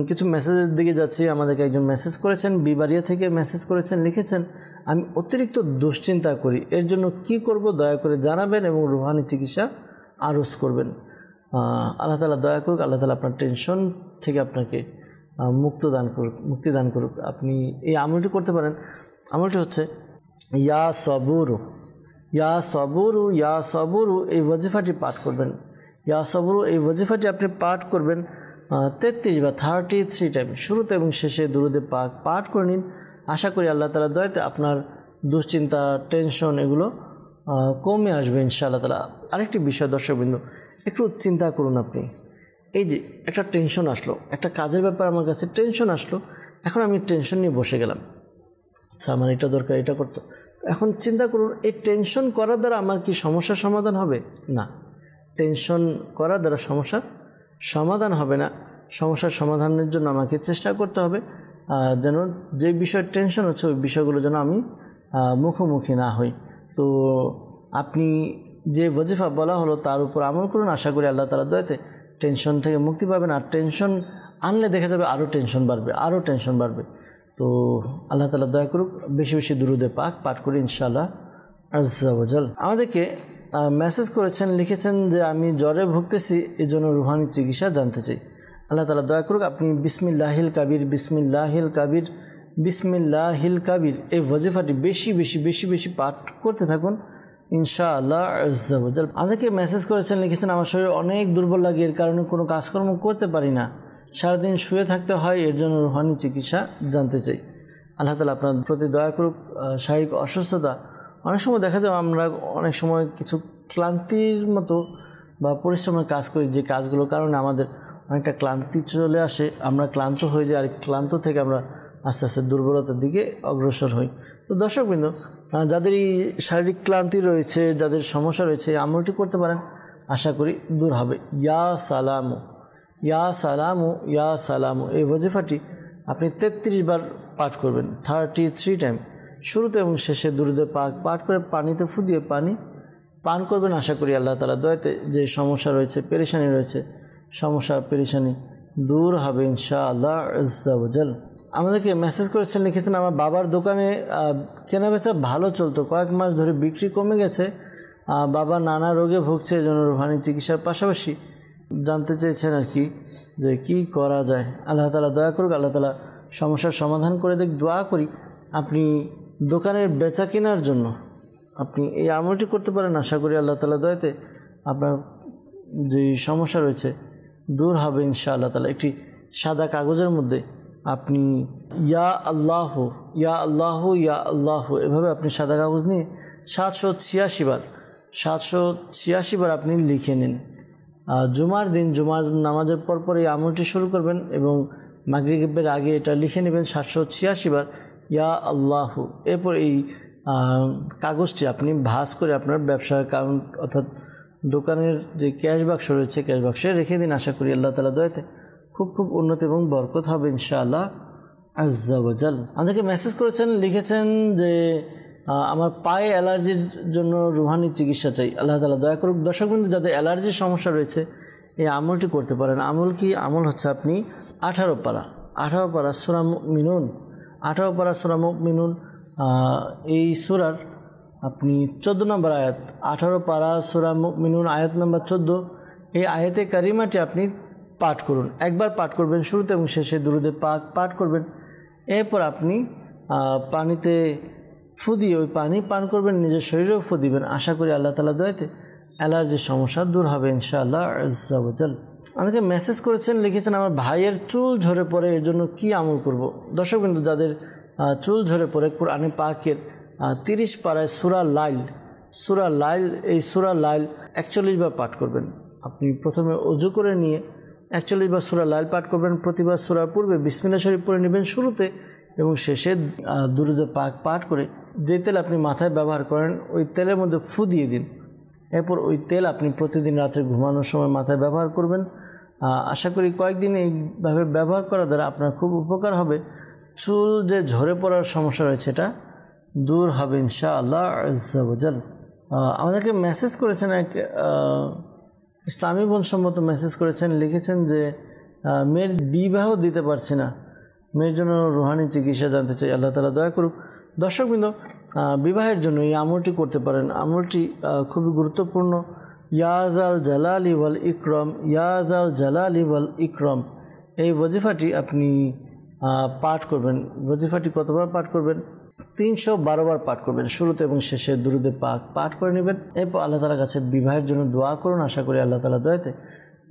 কিছু মেসেজের দিকে যাচ্ছি। আমাদেরকে একজন মেসেজ করেছেন, বিবাড়িয়া থেকে মেসেজ করেছেন, লিখেছেন, আমি অতিরিক্ত দুশ্চিন্তা করি, এর জন্য কি করব দয়া করে জানাবেন এবং রুহানি চিকিৎসা আরজ করবেন। আল্লাহ তাআলা দয়া করুক, আল্লাহ তাআলা আপনার টেনশন থেকে আপনাকে মুক্তি দান করুক। আপনি এই আমলটি করতে পারেন। আমলটি হচ্ছে ইয়া সবুরু, ইয়া সবুরু, ইয়া সবুরু, এই ওয়াজিফাটি পাঠ করবেন। ইয়া সবুরু এই ওয়াজিফাটি আপনি পাঠ করবেন 33 বা 33 টাইম, শুরুতে এবং শেষে দুরূদে পাক পাঠ করে নিন। আশা করি আল্লাহ তাআলার দয়াতে আপনার দুশ্চিন্তা, টেনশন এগুলো কমে আসবে ইনশাআল্লাহ তাআলা। আরেকটি বিষয় দর্শকবৃন্দ, একটু চিন্তা করুন আপনি, এই যে একটা টেনশন আসলো, একটা কাজের ব্যাপার আমার কাছে টেনশন আসলো, এখন আমি টেনশন নিয়ে বসে গেলাম, আচ্ছা আমার এটা দরকার, এটা করতে। এখন চিন্তা করুন, এই টেনশন করার দ্বারা আমার কি সমস্যার সমাধান হবে? না, টেনশন করার দ্বারা সমস্যার সমাধান হবে না। সমস্যার সমাধানের জন্য আমাকে চেষ্টা করতে হবে যেন যে বিষয়ের টেনশন হচ্ছে ওই বিষয়গুলো যেন আমি মুখোমুখি না হই। তো আপনি যে ওয়াজিফা বলা হলো তার উপর আমল করুন, আশা করি আল্লাহ তাআলার দয়াতে টেনশন থেকে মুক্তি পাবেন। আর টেনশন আনলে দেখা যাবে আরও টেনশন বাড়বে, আরও টেনশন বাড়বে। তো আল্লাহ তাআলা দয়া করুক, বেশি বেশি দুরুদে পাক পাঠ করি ইনশাআল্লাহ আজ্জা ওয়া জাল। আমাদেরকে মেসেজ করেছেন, লিখেছেন যে আমি জ্বরে ভুগতেছি, এই জন্য রুহানি চিকিৎসা জানতে চাই। আল্লাহ তাআলা দয়া করুক, আপনি বিসমিল্লাহিল কাবির বিসমিল্লাহিল কাবির বিসমিল্লাহিল কাবির এই ওয়াজিফাটি বেশি বেশি বেশি বেশি পাঠ করতে থাকুন ইনশাআল্লাহ আজ্জা ওয়া জাল। আমাদেরকে মেসেজ করেছেন, লিখেছেন আমার শরীর অনেক দুর্বল লাগে, এর কারণে কোনো কাজকর্ম করতে পারি না, সারাদিন শুয়ে থাকতে হয়, এর জন্য রুহানি চিকিৎসা জানতে চাই। আল্লাহ তাআলা আপনার প্রতি দয়া করুক। শারীরিক অসুস্থতা অনেক সময় দেখা যায় আমরা অনেক সময় কিছু ক্লান্তির মতো বা পরিশ্রমের কাজ করি, যে কাজগুলোর কারণে আমাদের অনেকটা ক্লান্তি চলে আসে, আমরা ক্লান্ত হয়ে যাই, আর ক্লান্ত থেকে আমরা আস্তে আস্তে দুর্বলতার দিকে অগ্রসর হই। তো দর্শকবৃন্দ, যাদের এই শারীরিক ক্লান্তি রয়েছে, যাদের সমস্যা রয়েছে, আমলটি করতে পারেন, আশা করি দূর হবে। ইয়া সালামু ইয়া সালামু ইয়া সালামু এই ওয়াজিফাটি আপনি 33 বার পাঠ করবেন, 33 টাইম, শুরুতে এবং শেষে দুরুদে পাক পাঠ করে পানিতে ফু দিয়ে পানি পান করবেন। আশা করি আল্লাহ তাআলা দয়াতে যে সমস্যা রয়েছে, পেরেশানি রয়েছে, সমস্যা পেরেশানি দূর হবে ইনশাআল্লাহ আজ্জা ওয়া জাল। আমাদেরকে মেসেজ করেছেন, লিখেছেন আমার বাবার দোকানে কেনাবেচা ভালো চলতো, কয়েক মাস ধরে বিক্রি কমে গেছে, বাবা নানা রোগে ভুগছে, এই জন্য রুহানি চিকিৎসার পাশাপাশি জানতে চেয়েছেন আর কি যে কী করা যায়। আল্লাহ তাআলা দয়া করুক, আল্লাহ তাআলা সমস্যার সমাধান করে দেখ। দোয়া করি আপনি দোকানের বেচা কেনার জন্য আপনি এই আমলটি করতে পারেন, আশা করি আল্লাহ তাআলা দয়াতে আপনার যে সমস্যা রয়েছে দূর হবে ইনশাআল্লাহ তাআলা। একটি সাদা কাগজের মধ্যে আপনি ইয়া আল্লাহ ইয়া আল্লাহ ইয়া আল্লাহ এভাবে আপনি সাদা কাগজ নিয়ে 786 বার আপনি লিখে নিন। জুমার দিন জুমার নামাজের পর এই আমলটি শুরু করবেন এবং মাগরিবের আগে এটা লিখে নেবেন 786 বার ইয়া আল্লাহ। এরপর এই কাগজটি আপনি ভাঁজ করে আপনার ব্যবসার কারণ অর্থাৎ দোকানের যে ক্যাশ বাক্স রয়েছে ক্যাশ বাক্সে রেখে দিন। আশা করি আল্লাহ তাআলা দয়াতে খুব খুব উন্নতি এবং বরকত হবে ইনশাআল্লাহ আজ্জা ওয়া জাল। আমাদেরকে মেসেজ করেছেন, লিখেছেন যে আমার পায়ে অ্যালার্জির জন্য রুহানি চিকিৎসা চাই। আল্লাহ তাআলা দয়া করুক। দর্শকবৃন্দ, যাদের অ্যালার্জির সমস্যা রয়েছে এই আমলটি করতে পারেন। আমল কি? আমল হচ্ছে আপনি 18 পারা সূরা মুমিনুন, 18 পারা সূরা মুমিনুন এই সূরার আপনি 14 নম্বর আয়াত, 18 পারা সূরা মুমিনুন আয়াত নম্বর 14, এই আয়াতে কারিমাটি আপনি পাঠ করুন। একবার পাঠ করবেন, শুরুতে এবং শেষে দুরুদে পাক পাঠ করবেন। এরপর আপনি পানিতে ফু দিয়ে ওই পানি পান করবেন, নিজের শরীরেও ফু দিবেন। আশা করি আল্লাহ তাআলা দয়াতে অ্যালার্জির সমস্যা দূর হবে ইনশাআল্লাহ আজ্জা ওয়া জাল। আমাকে মেসেজ করেছেন, লিখেছেন আমার ভাইয়ের চুল ঝরে পড়ে, এর জন্য কী আমল করব। দর্শকবৃন্দ, যাদের চুল ঝরে পড়ে, কোরআনে পাকের 30 পারায় সূরা লাইল এই সূরা লাইল 41 বার পাঠ করবেন। আপনি প্রথমে ওযু করে নিয়ে 41 বার সূরা লাইল পাঠ করবেন। প্রতিবার সূরার পূর্বে বিসমিল্লাহ শরীফ পড়ে নেবেন শুরুতে এবং শেষে দুরুদে পাক পাঠ করে যে তেল আপনি মাথায় ব্যবহার করেন ওই তেলের মধ্যে ফু দিয়ে দিন। এরপর ওই তেল আপনি প্রতিদিন রাত্রে ঘুমানোর সময় মাথায় ব্যবহার করবেন। আশা করি কয়েকদিন এইভাবে ব্যবহার করার দ্বারা আপনার খুব উপকার হবে। চুল যে ঝরে পড়ার সমস্যা রয়েছে এটা দূর হবে ইনশাআল্লাহ আজ্জা ওয়া জাল। আমাদেরকে মেসেজ করেছেন এক ইসলামী বোনসম্মত মেসেজ করেছেন, লিখেছেন যে মেয়ের বিবাহ দিতে পারছি না, মেয়ের জন্য রুহানি চিকিৎসা জানতে চাই। আল্লাহ তাআলা দয়া করুক। দর্শকবৃন্দ, বিবাহের জন্য এই আমলটি করতে পারেন। আমলটি খুবই গুরুত্বপূর্ণ। ইয়া যাল জালালি ওয়াল ইকরাম, ইয়া যাল জালালি ওয়াল ইকরাম এই ওয়াজিফাটি আপনি পাঠ করবেন। ওয়াজিফাটি কতবার পাঠ করবেন? 312 বার পাঠ করবেন। শুরুতে এবং শেষে দুরুদে পাক পাঠ করে নেবেন। এরপর আল্লাহ তাআলার কাছে বিবাহের জন্য দোয়া করুন। আশা করি আল্লাহ তাআলা দয়াতে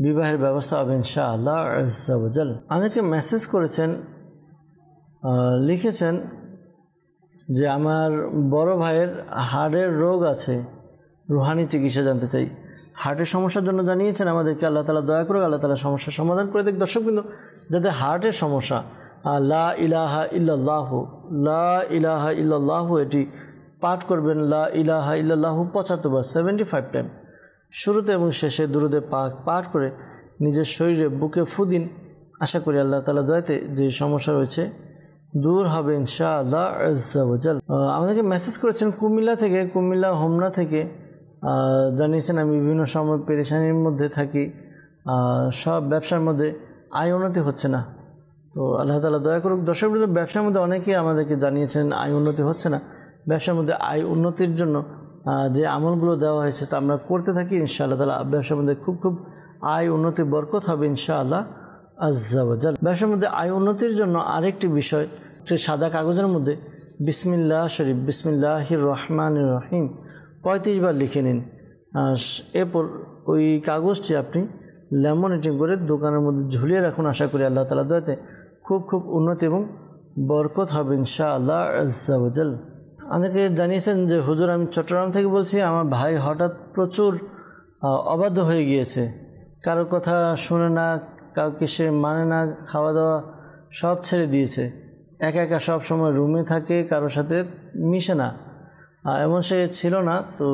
বিবাহের ব্যবস্থা হবে ইনশাআল্লাহ আজ্জা ওয়া জাল। আমাদেরকে মেসেজ করেছেন, লিখেছেন যে আমার বড় ভাইয়ের হাড়ের রোগ আছে, রুহানি চিকিৎসা জানতে চাই। হার্টের সমস্যার জন্য জানিয়েছেন আমাদেরকে, আল্লাহ তাআলা দয়া করে আল্লাহ তাআলা সমস্যার সমাধান করে দেখ। দর্শকবৃন্দ, যাদের হার্টের সমস্যা, লা ইলাহা ইল্লাল্লাহু, লা ইলাহা ইল্লাল্লাহু এটি পাঠ করবেন, লা ইলাহা ইল্লাল্লাহু 75 বার, 75 টাইম, শুরুতে এবং শেষে দুরুদে পাক পাঠ করে নিজের শরীরে বুকে ফু দিন। আশা করি আল্লাহ তাআলা দয়াতে যে সমস্যা রয়েছে দূর হবে ইনশাআল্লাহ আজ্জা ওয়া জাল। আমাদেরকে মেসেজ করেছেন কুমিল্লা থেকে, কুমিল্লা হোমনা থেকে, জানিয়েছেন আমি বিভিন্ন সময় পেরেশানির মধ্যে থাকি, সব ব্যবসার মধ্যে আয় উন্নতি হচ্ছে না। তো আল্লাহ তাআলা দয়া করুক। দর্শকবৃন্দ, ব্যবসার মধ্যে অনেকেই আমাদেরকে জানিয়েছেন আয় উন্নতি হচ্ছে না। ব্যবসার মধ্যে আয় উন্নতির জন্য যে আমলগুলো দেওয়া হয়েছে তা আমরা করতে থাকি, ইনশাআল্লাহ তাআলা ব্যবসার মধ্যে খুব আয় উন্নতি বরকত হবে ইনশাআল্লাহ আজ্জা ওয়া জাল। ব্যবসার মধ্যে আয় উন্নতির জন্য আরেকটি বিষয়, একটি সাদা কাগজের মধ্যে বিসমিল্লাহ শরীফ, বিসমিল্লাহির রহমানির রহিম 35 বার লিখে নিন। এরপর ওই কাগজটি আপনি ল্যামিনেটিং করে দোকানের মধ্যে ঝুলিয়ে রাখুন। আশা করি আল্লাহ তাআলা দয়াতে খুব উন্নতি এবং বরকত হবে ইনশাআল্লাহ আজ্জা ওয়া জাল। আমাদেরকে জানিয়েছেন যে হুজুর, আমি চট্টগ্রাম থেকে বলছি, আমার ভাই হঠাৎ প্রচুর অবাধ্য হয়ে গিয়েছে, কারোর কথা শুনে না, কাউকে সে মানে না, খাওয়া দাওয়া সব ছেড়ে দিয়েছে, একা একা সব সময় রুমে থাকে, কারোর সাথে মিশে না, এমন সে ছিল না। তো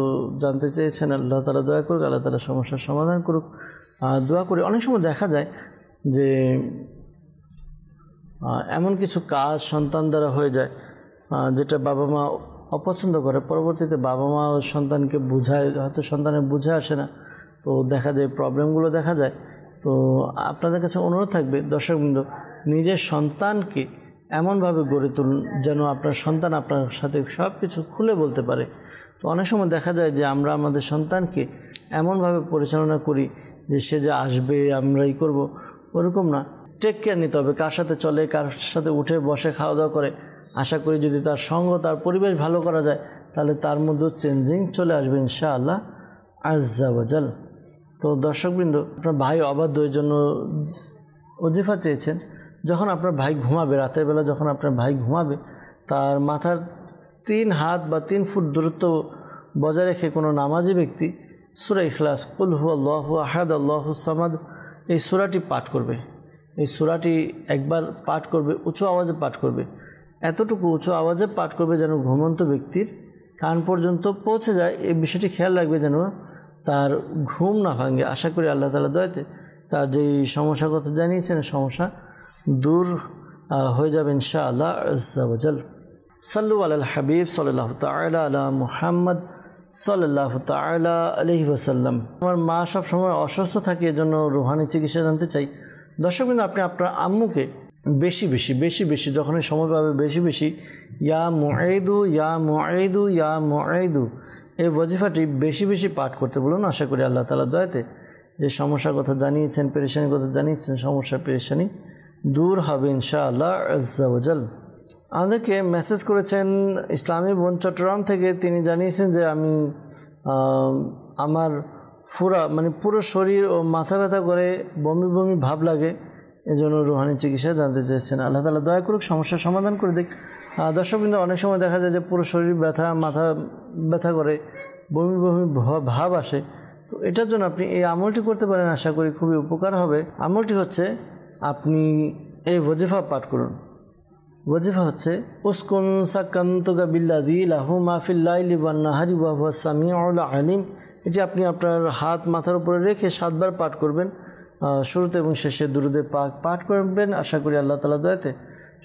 জানতে চেয়েছেন আল্লাহ তাআলা দয়া করুক, আল্লাহ তাআলা সমস্যার সমাধান করুক। দোয়া করি। অনেক সময় দেখা যায় যে এমন কিছু কাজ সন্তান দ্বারা হয়ে যায় যেটা বাবা মা অপছন্দ করে, পরবর্তীতে বাবা মা সন্তানকে বোঝায়, হয়তো সন্তানের বুঝে আসে না, তো দেখা যায় প্রবলেমগুলো দেখা যায়। তো আপনাদের কাছে অনুরোধ থাকবে দর্শকবৃন্দ, নিজের সন্তানকে এমনভাবে গড়ে তুলুন যেন আপনার সন্তান আপনার সাথে সব কিছু খুলে বলতে পারে। তো অনেক সময় দেখা যায় যে আমরা আমাদের সন্তানকে এমনভাবে পরিচালনা করি যে সে যে আসবে আমরাই করব, ওরকম না। টেক কেয়ার নিতে হবে, কার সাথে চলে, কার সাথে উঠে বসে খাওয়া দাওয়া করে। আশা করি যদি তার সঙ্গ, তার পরিবেশ ভালো করা যায়, তাহলে তার মধ্যে চেঞ্জিং চলে আসবে ইনশাআল্লাহ আজ্জা ওয়া জাল। তো দর্শকবৃন্দ, আপনার ভাই অবাধ্য, এর জন্য ওজিফা চেয়েছেন। যখন আপনার ভাই ঘুমাবে, রাতের বেলা যখন আপনার ভাই ঘুমাবে, তার মাথার 3 হাত বা 3 ফুট দূরত্ব বজায় রেখে কোনো নামাজি ব্যক্তি সূরা ইখলাস, কুল হুয়াল্লাহু আহাদ আল্লাহুস সামাদ, এই সূরাটি পাঠ করবে। এই সূরাটি একবার পাঠ করবে, উঁচু আওয়াজে পাঠ করবে, এতটুকু উঁচু আওয়াজে পাঠ করবে যেন ঘুমন্ত ব্যক্তির কান পর্যন্ত পৌঁছে যায়। এই বিষয়টি খেয়াল রাখবে যেন তার ঘুম না ভাঙে। আশা করি আল্লাহ তাআলা দয়াতে তার যেই সমস্যার কথা জানিয়েছেন সমস্যা দূর হয়ে যাবে ইনশাআল্লাহ আজ্জা ওয়া জাল। সাল্লু আলাল হাবিব সাল্লাল্লাহু তাআলা আলা মুহাম্মদ সাল্লাল্লাহু তাআলা আলাইহি ওয়াসাল্লাম। আমার মা সব সময় অসুস্থ থাকে, এজন্য রুহানি চিকিৎসা জানতে চাই। দর্শকবৃন্দ, আপনি আপনার আম্মুকে বেশি বেশি যখনই সময় পাবে বেশি ইয়া মুঈদু ইয়া মুঈদু ইয়া মুঈদু এই ওয়াজিফাটি বেশি পাঠ করতে বলুন। আশা করি আল্লাহ তাআলা দয়াতে যে সমস্যার কথা জানিয়েছেন, পেরেশানির কথা জানিয়েছেন, সমস্যা পেরেশানি দূর হবে ইনশাআল্লাহ আজ্জা ওয়া জাল। আমাদেরকে মেসেজ করেছেন ইসলামী বোন চট্টগ্রাম থেকে। তিনি জানিয়েছেন যে আমি আমার পুরো শরীর ও মাথা ব্যথা করে, বমি ভাব লাগে, এজন্য রুহানি চিকিৎসা জানতে চেয়েছেন। আল্লাহ তাআলা দয়া করুক, সমস্যার সমাধান করে দিক। দর্শকবৃন্দ, অনেক সময় দেখা যায় যে পুরো শরীর ব্যথা, মাথা ব্যথা করে, বমি ভাব আসে। তো এটার জন্য আপনি এই আমলটি করতে পারেন, আশা করি খুবই উপকার হবে। আমলটি হচ্ছে আপনি এই ওয়াজিফা পাঠ করুন। ওয়াজিফা হচ্ছে উসকুন সাকান্তুকা বিল্লাযী লাহু মা ফিল লাইলি ওয়ান নাহারি ওয়া হুয়াস সামিউল আলিম। এটি আপনি আপনার হাত মাথার উপরে রেখে 7 বার পাঠ করবেন। শুরুতে এবং শেষে দুরুদে পাক পাঠ করবেন। আশা করি আল্লাহ তাআলা দয়াতে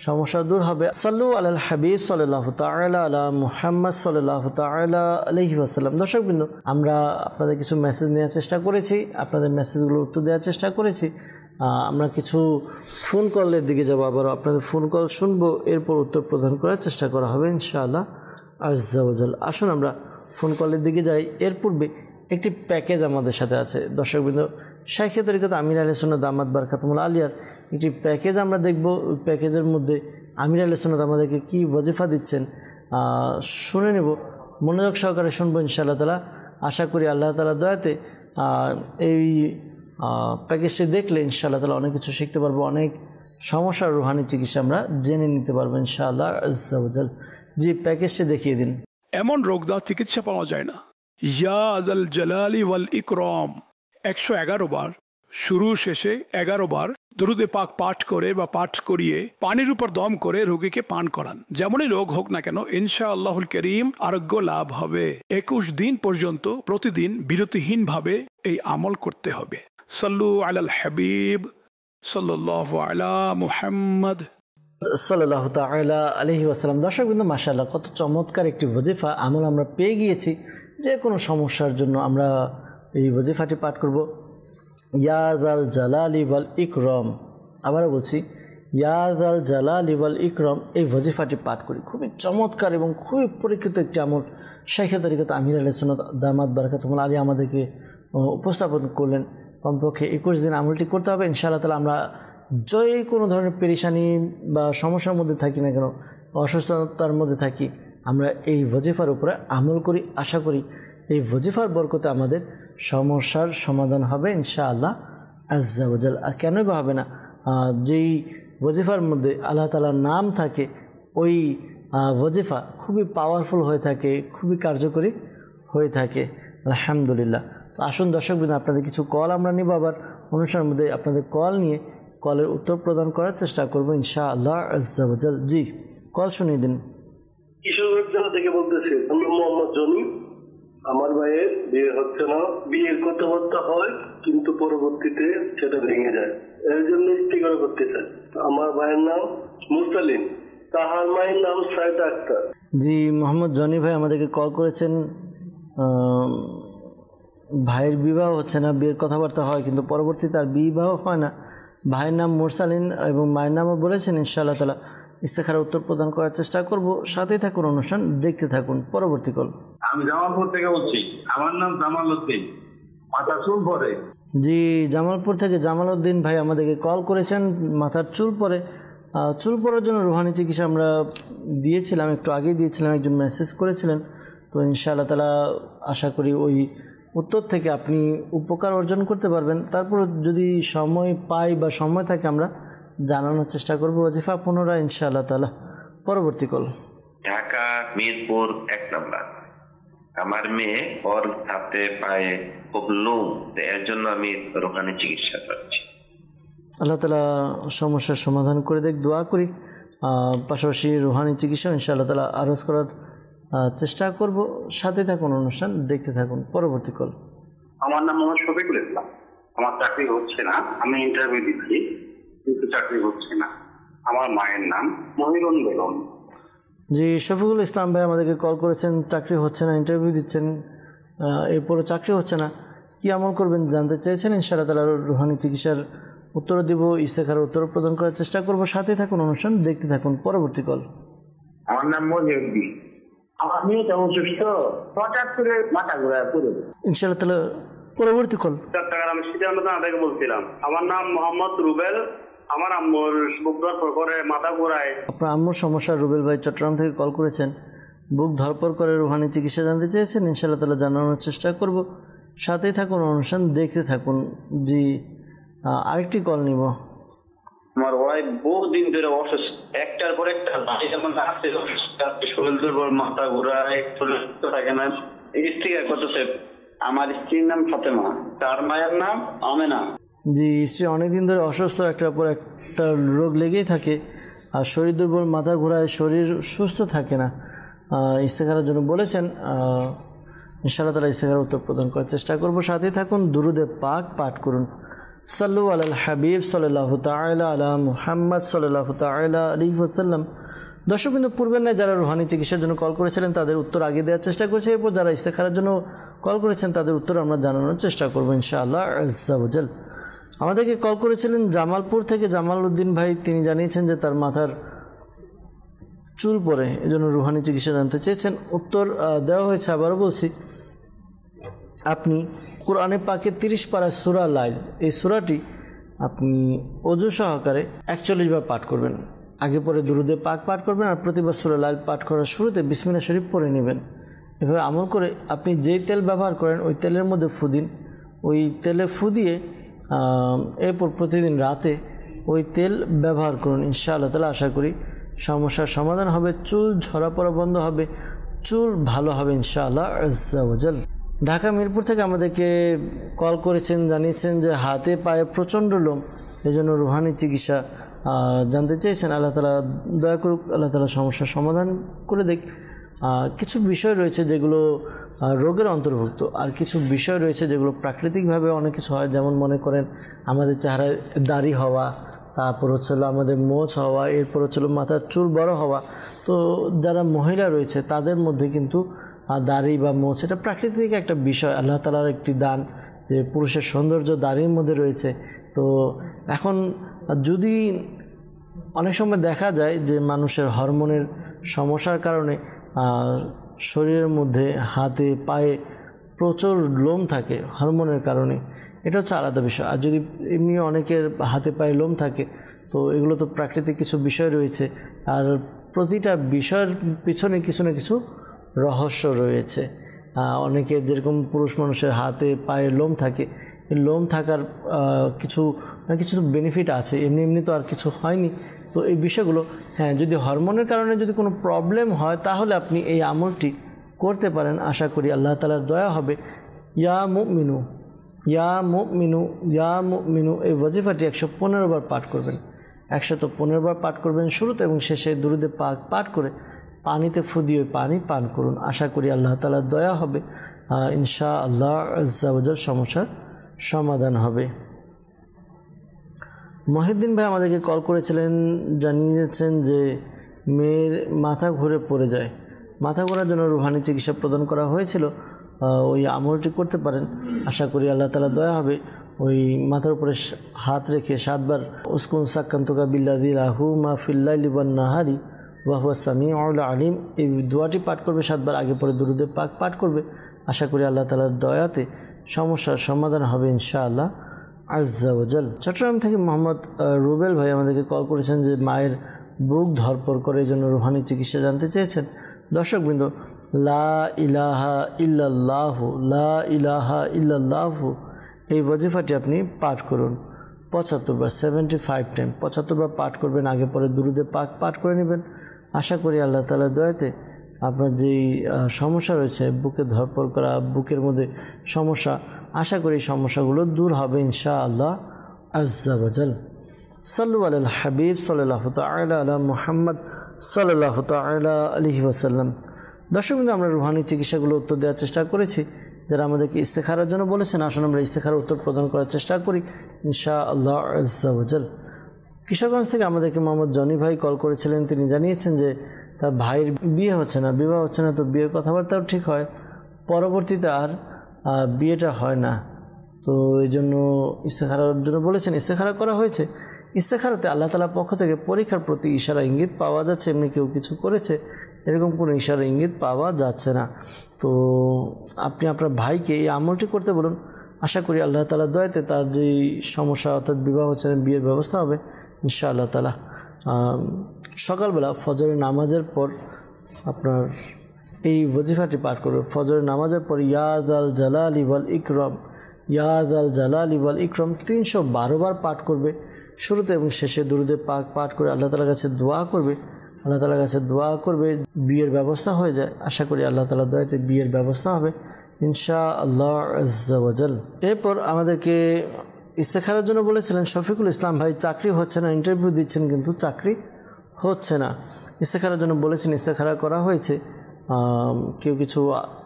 সমস্যা দূর হবে। সাল্লু আলাল হাবিব সাল্লাল্লাহু তাআলা আলা মুহাম্মদ সাল্লাল্লাহু তাআলা আলাইহি ওয়াসাল্লাম। দর্শকবৃন্দ, আমরা আপনাদের কিছু মেসেজ নেওয়ার চেষ্টা করেছি, আপনাদের মেসেজগুলো উত্তর দেওয়ার চেষ্টা করেছি। আমরা কিছু ফোন কলের দিকে যাব, আবার আপনাদের ফোন কল শুনবো, এরপর উত্তর প্রদান করার চেষ্টা করা হবে ইনশাআল্লাহ আজ্জা ওয়া জাল। আসুন আমরা ফোন কলের দিকে যাই। এর পূর্বে একটি প্যাকেজ আমাদের সাথে আছে দর্শকবৃন্দ, শাইখে তরিকত আমির আহলে সুন্নাত দামাত বারকাতুহুল আলিয়ার একটি প্যাকেজ আমরা দেখব। ওই প্যাকেজের মধ্যে আমির আহলে সুন্নাত আমাদেরকে কী ওয়াজিফা দিচ্ছেন শুনে নেব, মনোযোগ সহকারে শুনবো ইনশাআল্লাহ তাআলা। আশা করি আল্লাহ তাআলা দয়াতে এই প্যাকেজটি দেখলে ইনশাআল্লাহ তাআলা অনেক কিছু শিখতে পারবো, অনেক সমস্যার রুহানি চিকিৎসা আমরা জেনে নিতে পারবো ইনশাআল্লাহ আজ্জা ওয়া জাল। জি, প্যাকেজটি দেখিয়ে দিন। এমন রোগ দেওয়া চিকিৎসা পাওয়া যায় না, ইয়া আজাল জালালি ওয়াল ইকরাম 111 বার, শুরু শেষে 11 বার দরুদে পাক পাঠ করে বা পাঠ করিয়ে পানির উপর দম করে রোগীকে পান করান। যেমনই রোগ হোক না কেন ইনশাআল্লাহুল করিম আরোগ্য লাভ হবে। 21 দিন পর্যন্ত প্রতিদিন বিরতিহীনভাবে এই আমল করতে হবে। সাল্লু আলাল হাবিব সাল্লাল্লাহু আলা মুহাম্মদ সাল্লাল্লাহু তাআলা আলাইহি ওয়াসাল্লাম। দর্শকবৃন্দ, মাশাআল্লাহ, কত চমৎকার একটি ওজিফা আমল আমরা পেয়ে গিয়েছি। যে কোনো সমস্যার জন্য আমরা এই ওজিফাটি পাঠ করব, ইয়া যাল জালালি ওয়াল ইকরাম। আবারও বলছি, ইয়া যাল জালালি ওয়াল ইকরাম, এই ওজিফাটি পাঠ করি। খুবই চমৎকার এবং খুবই পরীক্ষিত একটি আমল শাইখে তরিকত আমির আহলে সুন্নাত দামাত বারাকাতুহুল আলিয়া আমাদেরকে উপস্থাপন করলেন। কমপক্ষে 21 দিন আমলটি করতে হবে। ইনশাআল্লাহ তাআলা আমরা যে কোনো ধরনের পেরেশানি বা সমস্যার মধ্যে থাকি না কেন, অসুস্থতার মধ্যে থাকি, আমরা এই ওজিফার উপরে আমল করি। আশা করি এই ওজিফার বরকতে আমাদের সমস্যার সমাধান হবে ইনশাআল্লাহ আজ্জা ওয়াজাল। আর কেনই বা হবে না, যেই ওজিফার মধ্যে আল্লাহ তাআলার নাম থাকে ওই ওজিফা খুবই পাওয়ারফুল হয়ে থাকে, খুবই কার্যকরী হয়ে থাকে। আলহামদুলিল্লাহ। তো আসুন দর্শকবৃন্দ, আপনাদের কিছু কল আমরা নিব। আবার অনুষ্ঠানের মধ্যে আপনাদের কল নিয়ে কলের উত্তর প্রদান করার চেষ্টা করবো ইনশাআল্লাহ আজ্জা ওয়াজাল। জি, কল শুনিয়ে দিন। কিশোরগঞ্জ জেলা থেকে বলতেছি, আমি মোহাম্মদ জনি। আমার ভাইয়ের বিয়ে হচ্ছে না, বিয়ের কথাবার্তা হয় কিন্তু পরবর্তীতে সেটা ভেঙে যায়, এর জন্য ইস্তিগফার করতে চাই। আমার ভাইয়ের নাম মুরসালিন, তাহার মায়ের নাম সাইদা আক্তার। জি, মোহাম্মদ জনি ভাই আমাদেরকে কল করেছেন। ভাইয়ের বিবাহ হচ্ছে না, বিয়ের কথাবার্তা হয় কিন্তু পরবর্তীতে আর বিবাহ হয় না। ভাইয়ের নাম মুরসালিন এবং মায়ের নামও বলেছেন। ইনশাআল্লাহ তাআলা ইস্তেখারা উত্তর প্রদান করার চেষ্টা করব। সাথেই থাকুন, অনুষ্ঠান দেখতে থাকুন। পরবর্তী কল। আমি জামালপুর থেকে বলছি, আমার নাম জামাল উদ্দিন, মাথা চুল পরে। জি, জামালপুর থেকে জামাল উদ্দিন ভাই আমাদেরকে কল করেছেন। মাথার চুল পরে, চুল পরার জন্য রুহানি চিকিৎসা আমরা দিয়েছিলাম, একটু আগেই দিয়েছিলাম, একজন মেসেজ করেছিলেন। তো ইনশাআল্লাহ তাআলা আশা করি ওই উত্তর থেকে আপনি উপকার অর্জন করতে পারবেন। তারপর যদি সময় পাই বা সময় থাকে আমরা জানানোর চেষ্টা করবো ওজিফা পুনরায় ইনশাআল্লাহ তাআলা। পরবর্তী কল। ঢাকা মিরপুর 1 নম্বর। আমার মেয়ে ওর হাতে পায়ে খুব লোম, এর জন্য আমি রোহানি চিকিৎসা করছি। আল্লাহ তাআলা সমস্যার সমাধান করে দেখ, দোয়া করি। পাশাপাশি রুহানি চিকিৎসা ইনশাআল্লাহ তাআলা আরজ করার চেষ্টা করব। সাথে থাকুন, অনুষ্ঠান দেখতে থাকুন। পরবর্তী কল। আমার নাম মোহাম্মদ শফিকুল ইসলাম। আমার চাকরি হচ্ছে না, আমি ইন্টারভিউ দিচ্ছি কিন্তু চাকরি হচ্ছে না। আমার মায়ের নাম মহিরুন বেগম। জি, শফিকুল ইসলাম ভাই আমাদেরকে কল করেছেন, চাকরি হচ্ছে না, ইন্টারভিউ দিচ্ছেন, এরপরও চাকরি হচ্ছে না, কি আমল করবেন জানতে চেয়েছেন। ইনশাআল্লাহ তাআলা রুহানি চিকিৎসার উত্তর দিব, ইস্তেখারার উত্তর প্রদান করার চেষ্টা করব। সাথে থাকুন, অনুষ্ঠান দেখতে থাকুন। পরবর্তী কল। আমার নাম মজিউদ্দিন। আমার মেয়ে তেমন সুস্থ, হঠাৎ করে মাথা ঘুরায় পড়ে। ইনশাআল্লাহ তাআলা পরবর্তী কল। চট্টগ্রাম আমি সিদ্ধান্ত থেকে বলছিলাম। আমার নাম মোহাম্মদ রুবেল। আমার আম্মুর বুক ধরপড় করে, মাথা ঘোরায়। আপনার আম্মুর সমস্যা, রুবেল ভাই চট্টগ্রাম থেকে কল করেছেন, বুক ধরপড় করে রুহানি চিকিৎসা জানতে চেয়েছেন। ইনশাআল্লাহ তাআলা জানানোর চেষ্টা করব। সাথেই থাকুন, অনুষ্ঠান দেখতে থাকুন। জি, আরেকটি কল নিব। আমার ওয়াইফ বহুদিন ধরে অসুস্থ, একটার পর একটা যেমন শরীর দুর্বল, মাথা ঘোরায়, থাকে না, স্ত্রী করতেছে। আমার স্ত্রীর নাম ফাতেমা, তার মায়ের নাম আমেনা। জি, স্ত্রী অনেকদিন ধরে অসুস্থ, একটার পর একটা রোগ লেগেই থাকে, আর শরীর দুর্বল, মাথা ঘোরায়, শরীর সুস্থ থাকে না। ইস্তেখারার জন্য বলেছেন। ইনশাআল্লাহ তাআলা ইস্তেখারার উত্তর প্রদান করার চেষ্টা করব। সাথেই থাকুন, দুরুদে পাক পাঠ করুন। সাল্লু আলাল হাবিব সাল্লাল্লাহু তাআলা আলা মুহাম্মদ সাল্লাল্লাহু তাআলা আলাইহি ওয়াসাল্লাম। দর্শক বিন্দু, পূর্বের ন্যায় যারা রুহানি চিকিৎসার জন্য কল করেছিলেন তাদের উত্তর আগে দেওয়ার চেষ্টা করছি। এরপর যারা ইস্তেখারার জন্য কল করেছেন তাদের উত্তর আমরা জানানোর চেষ্টা করবো ইনশাআল্লাহ আজ্জা ওয়াজাল। আমাদেরকে কল করেছিলেন জামালপুর থেকে জামাল উদ্দিন ভাই। তিনি জানিয়েছেন যে তার মাথার চুল পড়ে, এজন্য রুহানি চিকিৎসা জানতে চেয়েছেন। উত্তর দেওয়া হয়েছে, আবারও বলছি, আপনি কোরআনে পাকে 30 পারা সূরা লাইল, এই সূরাটি আপনি ওযু সহকারে 41 বার পাঠ করবেন। আগে পরে দুরুদে পাক পাঠ করবেন, আর প্রতিবার সূরা লাইল পাঠ করার শুরুতে বিসমিল্লাহ শরীফ পড়ে নেবেন। এভাবে আমল করে আপনি যেই তেল ব্যবহার করেন ওই তেলের মধ্যে ফু দিন। ওই তেলে ফু দিয়ে এরপর প্রতিদিন রাতে ওই তেল ব্যবহার করুন। ইনশাআল্লাহ তাআলা আশা করি সমস্যার সমাধান হবে, চুল ঝরা পড়া বন্ধ হবে, চুল ভালো হবে ইনশাআল্লাহ আজ্জা ওয়াজাল। ঢাকা মিরপুর থেকে আমাদেরকে কল করেছেন, জানিয়েছেন যে হাতে পায়ে প্রচণ্ড লোম, এই জন্য রুহানি চিকিৎসা জানতে চেয়েছেন। আল্লাহ তাআলা দয়া করুক, আল্লাহ তাআলা সমস্যার সমাধান করে দেখ। কিছু বিষয় রয়েছে যেগুলো রোগের অন্তর্ভুক্ত, আর কিছু বিষয় রয়েছে যেগুলো প্রাকৃতিকভাবে অনেক কিছু হয়। যেমন মনে করেন আমাদের চেহারায় দাড়ি হওয়া, তারপর হচ্ছিল আমাদের মোচ হওয়া, এরপর হচ্ছিল মাথার চুল বড় হওয়া। তো যারা মহিলা রয়েছে তাদের মধ্যে কিন্তু দাড়ি বা মোচ এটা প্রাকৃতিক একটা বিষয়, আল্লাহ তাআলার একটি দান, যে পুরুষের সৌন্দর্য দাড়ির মধ্যে রয়েছে। তো এখন যদি অনেক সময় দেখা যায় যে মানুষের হরমোনের সমস্যার কারণে শরীরের মধ্যে হাতে পায়ে প্রচুর লোম থাকে হরমোনের কারণে, এটা হচ্ছে আলাদা বিষয়। আর যদি এমনি অনেকের হাতে পায়ে লোম থাকে, তো এগুলো তো প্রাকৃতিক কিছু বিষয় রয়েছে, আর প্রতিটা বিষয়ের পিছনে কিছু না কিছু রহস্য রয়েছে। অনেকের যেরকম পুরুষ মানুষের হাতে পায়ে লোম থাকে, এই লোম থাকার কিছু না কিছু বেনিফিট আছে, এমনি এমনি তো আর কিছু হয়নি। তো এই বিষয়গুলো হ্যাঁ, যদি হরমোনের কারণে যদি কোনো প্রবলেম হয় তাহলে আপনি এই আমলটি করতে পারেন। আশা করি আল্লাহ তাআলার দয়া হবে। ইয়া মুমিনু ইয়া মুমিনু ইয়া মুমিনু এই ওয়াজিফাটি 115 বার পাঠ করবেন। 115 বার পাঠ করবেন শুরুতে এবং শেষে দুরূদে পাক পাঠ করে পানিতে ফু দিয়ে পানি পান করুন। আশা করি আল্লাহ তাআলার দয়া হবে, ইনশাআল্লাহ আজ্জা ওয়া জাল সমস্যার সমাধান হবে। মহিউদ্দিন ভাই আমাদেরকে কল করেছিলেন, জানিয়েছেন যে মেয়ের মাথা ঘুরে পড়ে যায়। মাথা ঘোরার জন্য রুহানি চিকিৎসা প্রদান করা হয়েছিল, ওই আমলটি করতে পারেন। আশা করি আল্লাহ তাআলা দয়া হবে। ওই মাথার উপরে হাত রেখে 7 বার উসকুন সাক্কান্তুকা বিল্লাযী লাহু মা ফিল লাইলি ওয়ান নাহারি ওয়া হুয়া সামিউল আলিম, এই দোয়াটি পাঠ করবে 7 বার, আগে পরে দুরূদে পাক পাঠ করবে। আশা করি আল্লাহ তাআলার দয়াতে সমস্যার সমাধান হবে ইনশাআল্লাহ আজ্জা ওয়া জাল। চট্টগ্রাম থেকে মোহাম্মদ রুবেল ভাই আমাদেরকে কল করেছেন যে মায়ের বুক ধরপড় করে, এই জন্য রুহানি চিকিৎসা জানতে চেয়েছেন। দর্শকবৃন্দ, লা ইলাহা ইল্লাল্লাহু লা ইলাহা ইল্লাল্লাহু এই ওয়াজিফাটি আপনি পাঠ করুন 75 বার, 75 টাইম 75 বার পাঠ করবেন, আগে পরে দুরূদে পাক পাঠ করে নেবেন। আশা করি আল্লাহ তাআলার দয়াতে আপনার যেই সমস্যা রয়েছে, বুকে ধরপড় করা, বুকের মধ্যে সমস্যা, আশা করি সমস্যাগুলো দূর হবে ইনশাআল্লাহ আজ্জা ওয়া জাল। সাল্লু আলাল হাবিব সাল্লাল্লাহু তাআলা আলা মুহাম্মদ সাল্লাল্লাহু তাআলা আলাইহি ওয়াসাল্লাম। দর্শকবৃন্দ, আমরা রুহানি চিকিৎসাগুলো উত্তর দেওয়ার চেষ্টা করেছি। যারা আমাদেরকে ইস্তেখারার জন্য বলেছেন, আসুন আমরা ইস্তেখারার উত্তর প্রদান করার চেষ্টা করি ইনশাআল্লাহ আজ্জা ওয়া জাল। কিশোরগঞ্জ থেকে আমাদেরকে মোহাম্মদ জনি ভাই কল করেছিলেন। তিনি জানিয়েছেন যে তার ভাইয়ের বিয়ে হচ্ছে না, বিবাহ হচ্ছে না। তো বিয়ের কথাবার্তাও ঠিক হয়, পরবর্তীতে আর বিয়েটা হয় না। তো এই জন্য ইস্তেখারার জন্য বলেছেন, ইস্তেখারা করা হয়েছে। ইস্তেখারাতে আল্লাহ তাআলার পক্ষ থেকে পরীক্ষার প্রতি ইশারা ইঙ্গিত পাওয়া যাচ্ছে, এমনি কেউ কিছু করেছে এরকম কোনো ইশারা ইঙ্গিত পাওয়া যাচ্ছে না। তো আপনি আপনার ভাইকে এই আমলটি করতে বলুন। আশা করি আল্লাহ তাআলার দয়াতে তার যে সমস্যা, অর্থাৎ বিবাহ হচ্ছে না, বিয়ের ব্যবস্থা হবে ইনশাআল্লাহ তাআলা। সকালবেলা ফজরের নামাজের পর আপনার এই ওয়াজিফাটি পাঠ করবে। ফজরের নামাজের পর ইয়া যাল জালালি ওয়াল ইকরাম, ইয়া যাল জালালি ওয়াল ইকরাম 312 বার পাঠ করবে শুরুতে এবং শেষে দুরূদে পাক পাঠ করে আল্লাহ তাআলার কাছে দোয়া করবে। আল্লাহ তাআলার কাছে দোয়া করবে বিয়ের ব্যবস্থা হয়ে যায়। আশা করি আল্লাহ তাআলার দয়াতে বিয়ের ব্যবস্থা হবে ইনশাআল্লাহ আজ্জা ওয়া জাল। এরপর আমাদেরকে ইস্তেখারার জন্য বলেছিলেন শফিকুল ইসলাম ভাই, চাকরি হচ্ছে না, ইন্টারভিউ দিচ্ছেন কিন্তু চাকরি হচ্ছে না। ইস্তেখারার জন্য বলেছেন, ইস্তেখারা করা হয়েছে, কেউ কিছু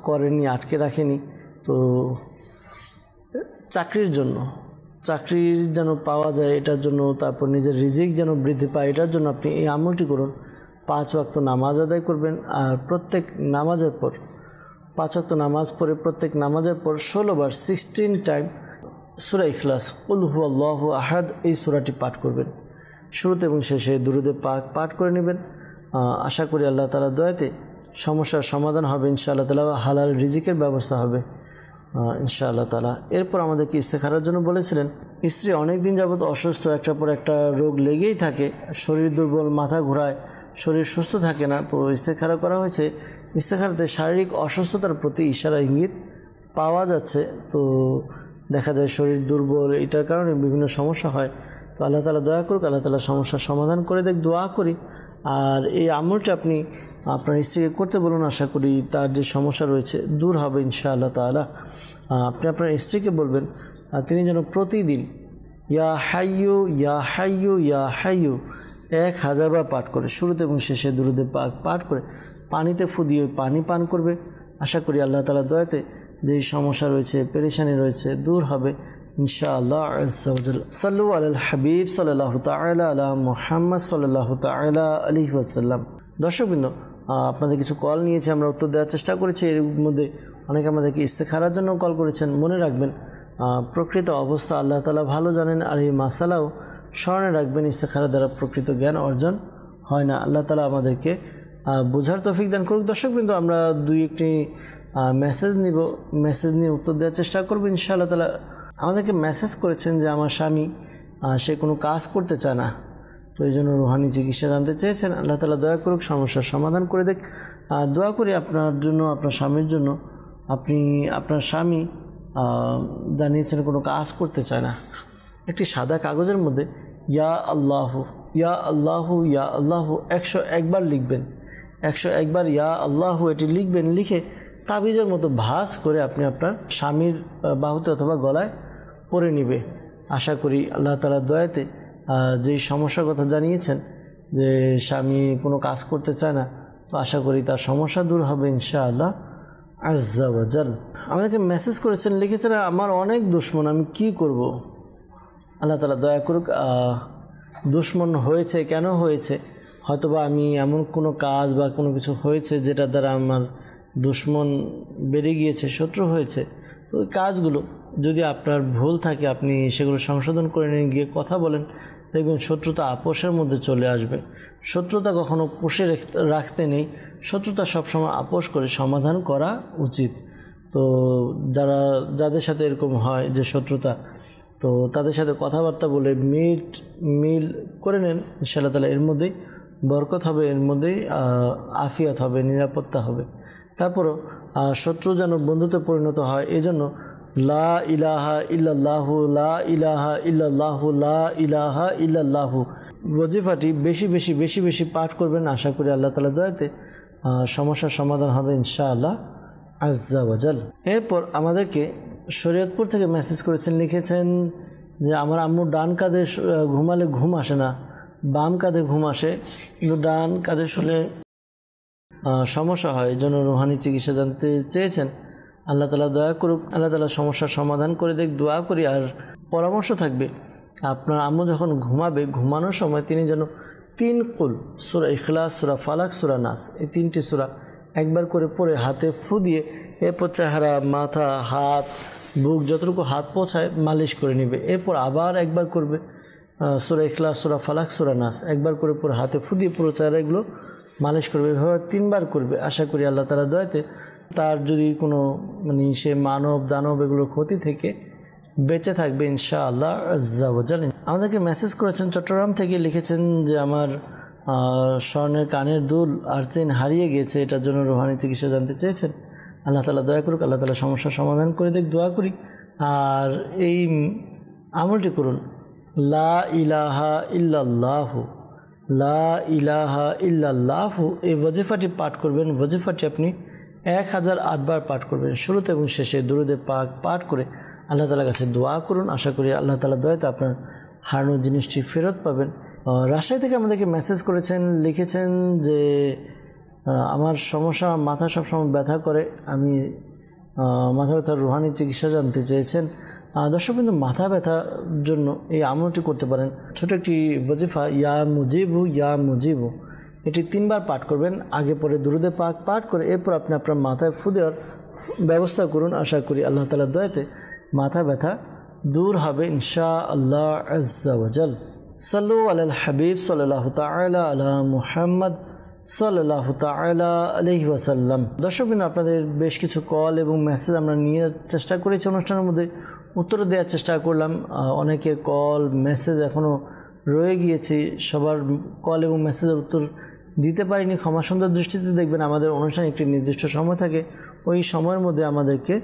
করেনি, আটকে রাখেনি। তো চাকরির জন্য, চাকরি যেন পাওয়া যায় এটার জন্য, তারপর নিজের রিজিক যেন বৃদ্ধি পায় এটার জন্য আপনি এই আমলটি করুন। 5 ওয়াক্ত নামাজ আদায় করবেন, আর প্রত্যেক নামাজের পর 5 ওয়াক্ত নামাজ পড়ে প্রত্যেক নামাজের পর 16 বার 16 টাইম সূরা ইখলাস কুল হুয়াল্লাহু আহাদ এই সূরাটি পাঠ করবেন। শুরুতে এবং শেষে দুরূদে পাক পাঠ করে নেবেন। আশা করি আল্লাহ তাআলার দয়াতে সমস্যার সমাধান হবে ইনশাআল্লাহ তাআলা, হালাল রিজিকের ব্যবস্থা হবে ইনশাআল্লাহ তাআলা। এরপর আমাদেরকে ইস্তেখারার জন্য বলেছিলেন, স্ত্রী অনেক দিন যাবত অসুস্থ, একটার পর একটা রোগ লেগেই থাকে, শরীর দুর্বল, মাথা ঘোরায়, শরীর সুস্থ থাকে না। তো ইস্তেখারা করা হয়েছে। ইস্তেখারাতে শারীরিক অসুস্থতার প্রতি ইশারা ইঙ্গিত পাওয়া যাচ্ছে। তো দেখা যায় শরীর দুর্বল, এটার কারণে বিভিন্ন সমস্যা হয়। তো আল্লাহ তাআলা দয়া করুক, আল্লাহ তাআলা সমস্যার সমাধান করে দেখ, দোয়া করি। আর এই আমলটা আপনি আপনার স্ত্রীকে করতে বলুন। আশা করি তার যে সমস্যা রয়েছে দূর হবে ইনশাআল্লাহ তাআলা। আপনি আপনার স্ত্রীকে বলবেন তিনি যেন প্রতিদিন ইয়া হাইয়ু ইয়া হাইয়ু ইয়া হাইয়ু 1000 বার পাঠ করে, শুরুতে এবং শেষে দুরূদে পাক পাঠ করে পানিতে ফু দিয়ে পানি পান করবে। আশা করি আল্লাহ তাআলার দয়াতে যেই সমস্যা রয়েছে, পেরেশানি রয়েছে দূর হবে ইনশাআল্লাহ আযজা ওয়া জাল্লা। সাল্লু আলাল হাবিব সাল্লাল্লাহু তাআলা আলা মুহাম্মদ সাল্লাল্লাহু তাআলা আলাইহি ওয়াসাল্লাম। দর্শকবৃন্দ, আপনাদের কিছু কল নিয়েছে, আমরা উত্তর দেওয়ার চেষ্টা করেছি। এর মধ্যে অনেকে আমাদেরকে ইস্তেখারার জন্য কল করেছেন। মনে রাখবেন প্রকৃত অবস্থা আল্লাহ তাআলা ভালো জানেন, আর এই মাসালাও স্মরণে রাখবেন, ইস্তেখারা দ্বারা প্রকৃত জ্ঞান অর্জন হয় না। আল্লাহ তাআলা আমাদেরকে বোঝার তৌফিক দান করুক। দর্শকবৃন্দ, আমরা দুই একটি মেসেজ নিব, মেসেজ নিয়ে উত্তর দেওয়ার চেষ্টা করব ইনশাআল্লাহ তাআলা। আমাদেরকে মেসেজ করেছেন যে আমার স্বামী সে কোনো কাজ করতে চায় না, তো এই জন্য রুহানি চিকিৎসা জানতে চেয়েছেন। আল্লাহ তাআলা দয়া করুক, সমস্যার সমাধান করে দেখ। দোয়া করি আপনার জন্য, আপনার স্বামীর জন্য। আপনার স্বামী জানিয়েছেন কোনো কাজ করতে চায় না। একটি সাদা কাগজের মধ্যে ইয়া আল্লাহু ইয়া আল্লাহু ইয়া আল্লাহু 101 বার লিখবেন। 101 বার ইয়া আল্লাহু এটি লিখবেন, লিখে তাবিজের মতো ভাঁজ করে আপনি আপনার স্বামীর বাহুতে অথবা গলায় পরে নেবে। আশা করি আল্লাহ তাআলার দয়াতে যেই সমস্যার কথা জানিয়েছেন যে স্বামী কোনো কাজ করতে চায় না, তো আশা করি তার সমস্যা দূর হবে ইনশাআল্লাহ আযজা ওয়া জাল। আমাদেরকে মেসেজ করেছেন, লিখেছেন আমার অনেক দুশমন, আমি কি করব? আল্লাহ তাআলা দয়া করুক। দুশমন হয়েছে, কেন হয়েছে? হয়তোবা আমি এমন কোনো কাজ বা কোনো কিছু হয়েছে যেটার দ্বারা আমার দুশমন বেড়ে গিয়েছে, শত্রু হয়েছে। তো ওই কাজগুলো যদি আপনার ভুল থাকে আপনি সেগুলো সংশোধন করে নিয়ে গিয়ে কথা বলেন, দেখবেন শত্রুতা আপোষের মধ্যে চলে আসবে। শত্রুতা কখনো পুষে রাখতে নেই, শত্রুতা সবসময় আপোষ করে সমাধান করা উচিত। তো যাদের সাথে এরকম হয় যে শত্রুতা, তো তাদের সাথে কথাবার্তা বলে মিল করে নেন ইনশাআল্লাহ তাআলা। এর মধ্যেই বরকত হবে, এর মধ্যেই আফিয়াত হবে, নিরাপত্তা হবে। তারপরও শত্রু যেন বন্ধুতে পরিণত হয়, এজন্য লা ইলাহা ইল্লাল্লাহু লা ইলাহা ইল্লাল্লাহু লা ইলাহা ইল্লাল্লাহু ওয়াজিফাটি বেশি বেশি পাঠ করবেন। আশা করি আল্লাহ তাআলার দয়াতে সমস্যার সমাধান হবে ইনশাআল্লাহ আযজা ওয়া জাল। এরপর আমাদেরকে শরীয়তপুর থেকে মেসেজ করেছেন, লিখেছেন যে আমার আম্মু ডান কাঁধে ঘুমালে ঘুম আসে না, বাম কাঁধে ঘুম আসে, কিন্তু ডান কাঁধে শুলে সমস্যা হয়, এই জন্য রুহানি চিকিৎসা জানতে চেয়েছেন। আল্লাহ তাআলা দয়া করুক, আল্লাহ তাআলা সমস্যার সমাধান করে দেখ, দোয়া করি। আর পরামর্শ থাকবে আপনার আম্মু যখন ঘুমাবে, ঘুমানোর সময় তিনি যেন 3 কুল, সূরা ইখলাস, সূরা ফালাক, সূরা নাস, এই 3টি সূরা একবার করে পড়ে হাতে ফু দিয়ে এরপর চেহারা, মাথা, হাত, বুক যতটুকু হাত পৌঁছায় মালিশ করে নেবে। এরপর আবার একবার করবে সূরা ইখলাস, সূরা ফালাক, সূরা নাস, একবার করে পরে হাতে ফু দিয়ে পুরো চেহারাগুলো মালিশ করবে। এভাবে 3 বার করবে। আশা করি আল্লাহ তাআলার দয়াতে তার যদি কোনো সে মানব দানব এগুলোর ক্ষতি থেকে বেঁচে থাকবে ইনশাআল্লাহ আযজা ওয়া জাল। আমাদেরকে মেসেজ করেছেন চট্টগ্রাম থেকে, লিখেছেন যে আমার স্বর্ণের কানের দুল আর চেন হারিয়ে গিয়েছে, এটার জন্য রুহানি চিকিৎসা জানতে চেয়েছেন। আল্লাহ তাআলা দয়া করুক, আল্লাহ তাআলা সমস্যার সমাধান করে দেখ, দোয়া করি। আর এই আমলটি করুন, লা ইলাহা ইল্লাল্লাহু লা ইলাহা ইল্লাল্লাহু, এই ওয়াজিফাটি পাঠ করবেন। ওয়াজিফাটি আপনি 1008 বার পাঠ করবেন, শুরুতে এবং শেষে দুরূদে পাক পাঠ করে আল্লাহ তাআলার কাছে দোয়া করুন। আশা করি আল্লাহ তাআলার দয়াতে আপনার হারানো জিনিসটি ফেরত পাবেন। রাজশাহী থেকে আমাদেরকে মেসেজ করেছেন, লিখেছেন যে আমার সমস্যা, মাথা সবসময় ব্যথা করে, আমি মাথা ব্যথার রুহানি চিকিৎসা জানতে চেয়েছেন। দর্শক কিন্তু মাথা ব্যথার জন্য এই আমলটি করতে পারেন। ছোট একটি ওয়াজিফা ইয়া মুজিবু ইয়া মুজিবু, এটি 3 বার পাঠ করবেন, আগে পরে দুরূদে পাক পাঠ করে এরপর আপনি আপনার মাথায় ফু দেওয়ার ব্যবস্থা করুন। আশা করি আল্লাহ তাআলার দয়াতে মাথা ব্যথা দূর হবে ইনশাআল্লাহ আযজা ওয়া জাল। সাল্লু আলাল হাবিব সাল্লাল্লাহু তাআলা আলা মুহাম্মদ সাল্লাল্লাহু তাআলা আলাইহি ওয়াসাল্লাম। দর্শকবৃন্দ, আপনাদের বেশ কিছু কল এবং মেসেজ আমরা নিয়ে চেষ্টা করেছি, অনুষ্ঠানের মধ্যে উত্তর দেওয়ার চেষ্টা করলাম। অনেকের কল মেসেজ এখনও রয়ে গিয়েছে, সবার কল এবং মেসেজের উত্তর দিতে পারিনি, ক্ষমা সুন্দর দৃষ্টিতে দেখবেন। আমাদের অনুষ্ঠানে একটি নির্দিষ্ট সময় থাকে, ওই সময়ের মধ্যে আমাদেরকে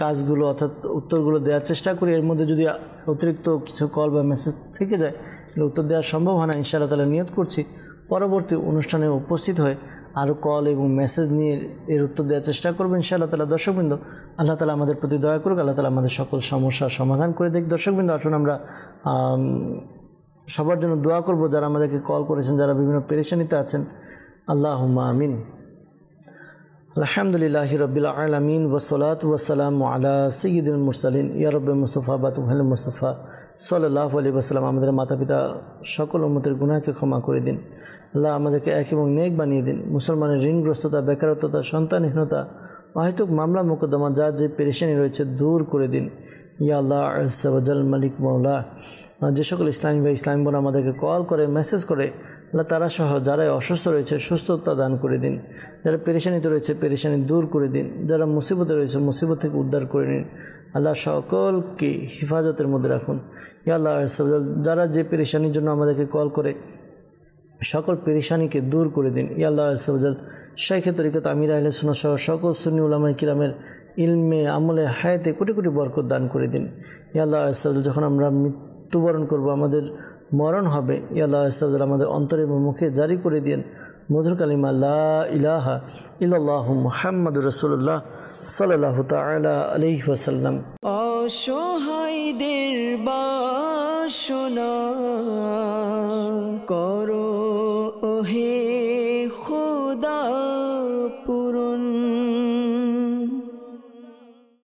কাজগুলো অর্থাৎ উত্তরগুলো দেওয়ার চেষ্টা করি। এর মধ্যে যদি অতিরিক্ত কিছু কল বা মেসেজ থেকে যায় তাহলে উত্তর দেওয়া সম্ভব হয় না। ইনশাআল্লাহ তাআলা নিয়ত করছি পরবর্তী অনুষ্ঠানে উপস্থিত হয়ে আরও কল এবং মেসেজ নিয়ে এর উত্তর দেওয়ার চেষ্টা করবেন ইনশাআল্লাহ তাআলা। দর্শকবৃন্দ, আল্লাহ তাআলা আমাদের প্রতি দয়া করুক, আল্লাহ তাআলা আমাদের সকল সমস্যার সমাধান করে দেখ। দর্শকবৃন্দ, আসুন আমরা সবার জন্য দোয়া করব যারা আমাদেরকে কল করেছেন, যারা বিভিন্ন পেরেশানিতে আছেন। আল্লাহুম্মা আমিন। আলহামদুলিল্লাহি রাব্বিল আলামিন ওয়াসসালাতু ওয়াসসালামু আলা সাইয়্যিদিল মুরসালিন ইয়া রাব্বি মুস্তাফা বাতুল মুস্তাফা সাল্লাল্লাহু আলাইহি ওয়াসাল্লাম। আমাদের মাতা পিতা সকল উম্মতের গুনাহকে ক্ষমা করে দিন আল্লাহ, আমাদেরকে এক এবং নেক বানিয়ে দিন। মুসলমানের ঋণগ্রস্ততা, বেকারত্বতা, সন্তানহীনতা, অহেতুক মামলা মোকদ্দমা যা যে পেরেশানি রয়েছে দূর করে দিন ইয়া আল্লাহ আজ্জা ওয়া জাল মালিক মাওলা। যে সকল ইসলামী ভাই ইসলামী বোন আমাদেরকে কল করে মেসেজ করে আল্লাহ, তারা সহ যারাই অসুস্থ রয়েছে সুস্থতা দান করে দিন, যারা পেরেশানিতে রয়েছে পেরেশানি দূর করে দিন, যারা মুসিবতে রয়েছে মুসিবত থেকে উদ্ধার করে নিন আল্লাহ, সকলকে হিফাজতের মধ্যে রাখুন ইয়া আল্লাহ। যারা যে পেরেশানির জন্য আমাদেরকে কল করে সকল পেরেশানিকে দূর করে দিন ইয়া আল্লাহ। শাইখে তরিকত আমির আহলে সুন্নাহ সহ সকল সুন্নি উলামায়ে কিরামের ইলমে আমলে হায়াতে কোটি কোটি বরকত দান করে দিন ইয়া আল্লাহ। যখন আমরা মৃত্যুবরণ করব, আমাদের মরণ হবে ইয়া আল্লাহ, আমাদের অন্তরে এবং মুখে জারি করে দিন মধুর কালিমা লা ইলাহা ইল্লাল্লাহু মুহাম্মাদুর রাসূলুল্লাহ সাল্লাল্লাহু তাআলা আলাইহি ওয়াসাল্লাম। অসহায়দের বাসনা করো ওহে খোদা পূরণ।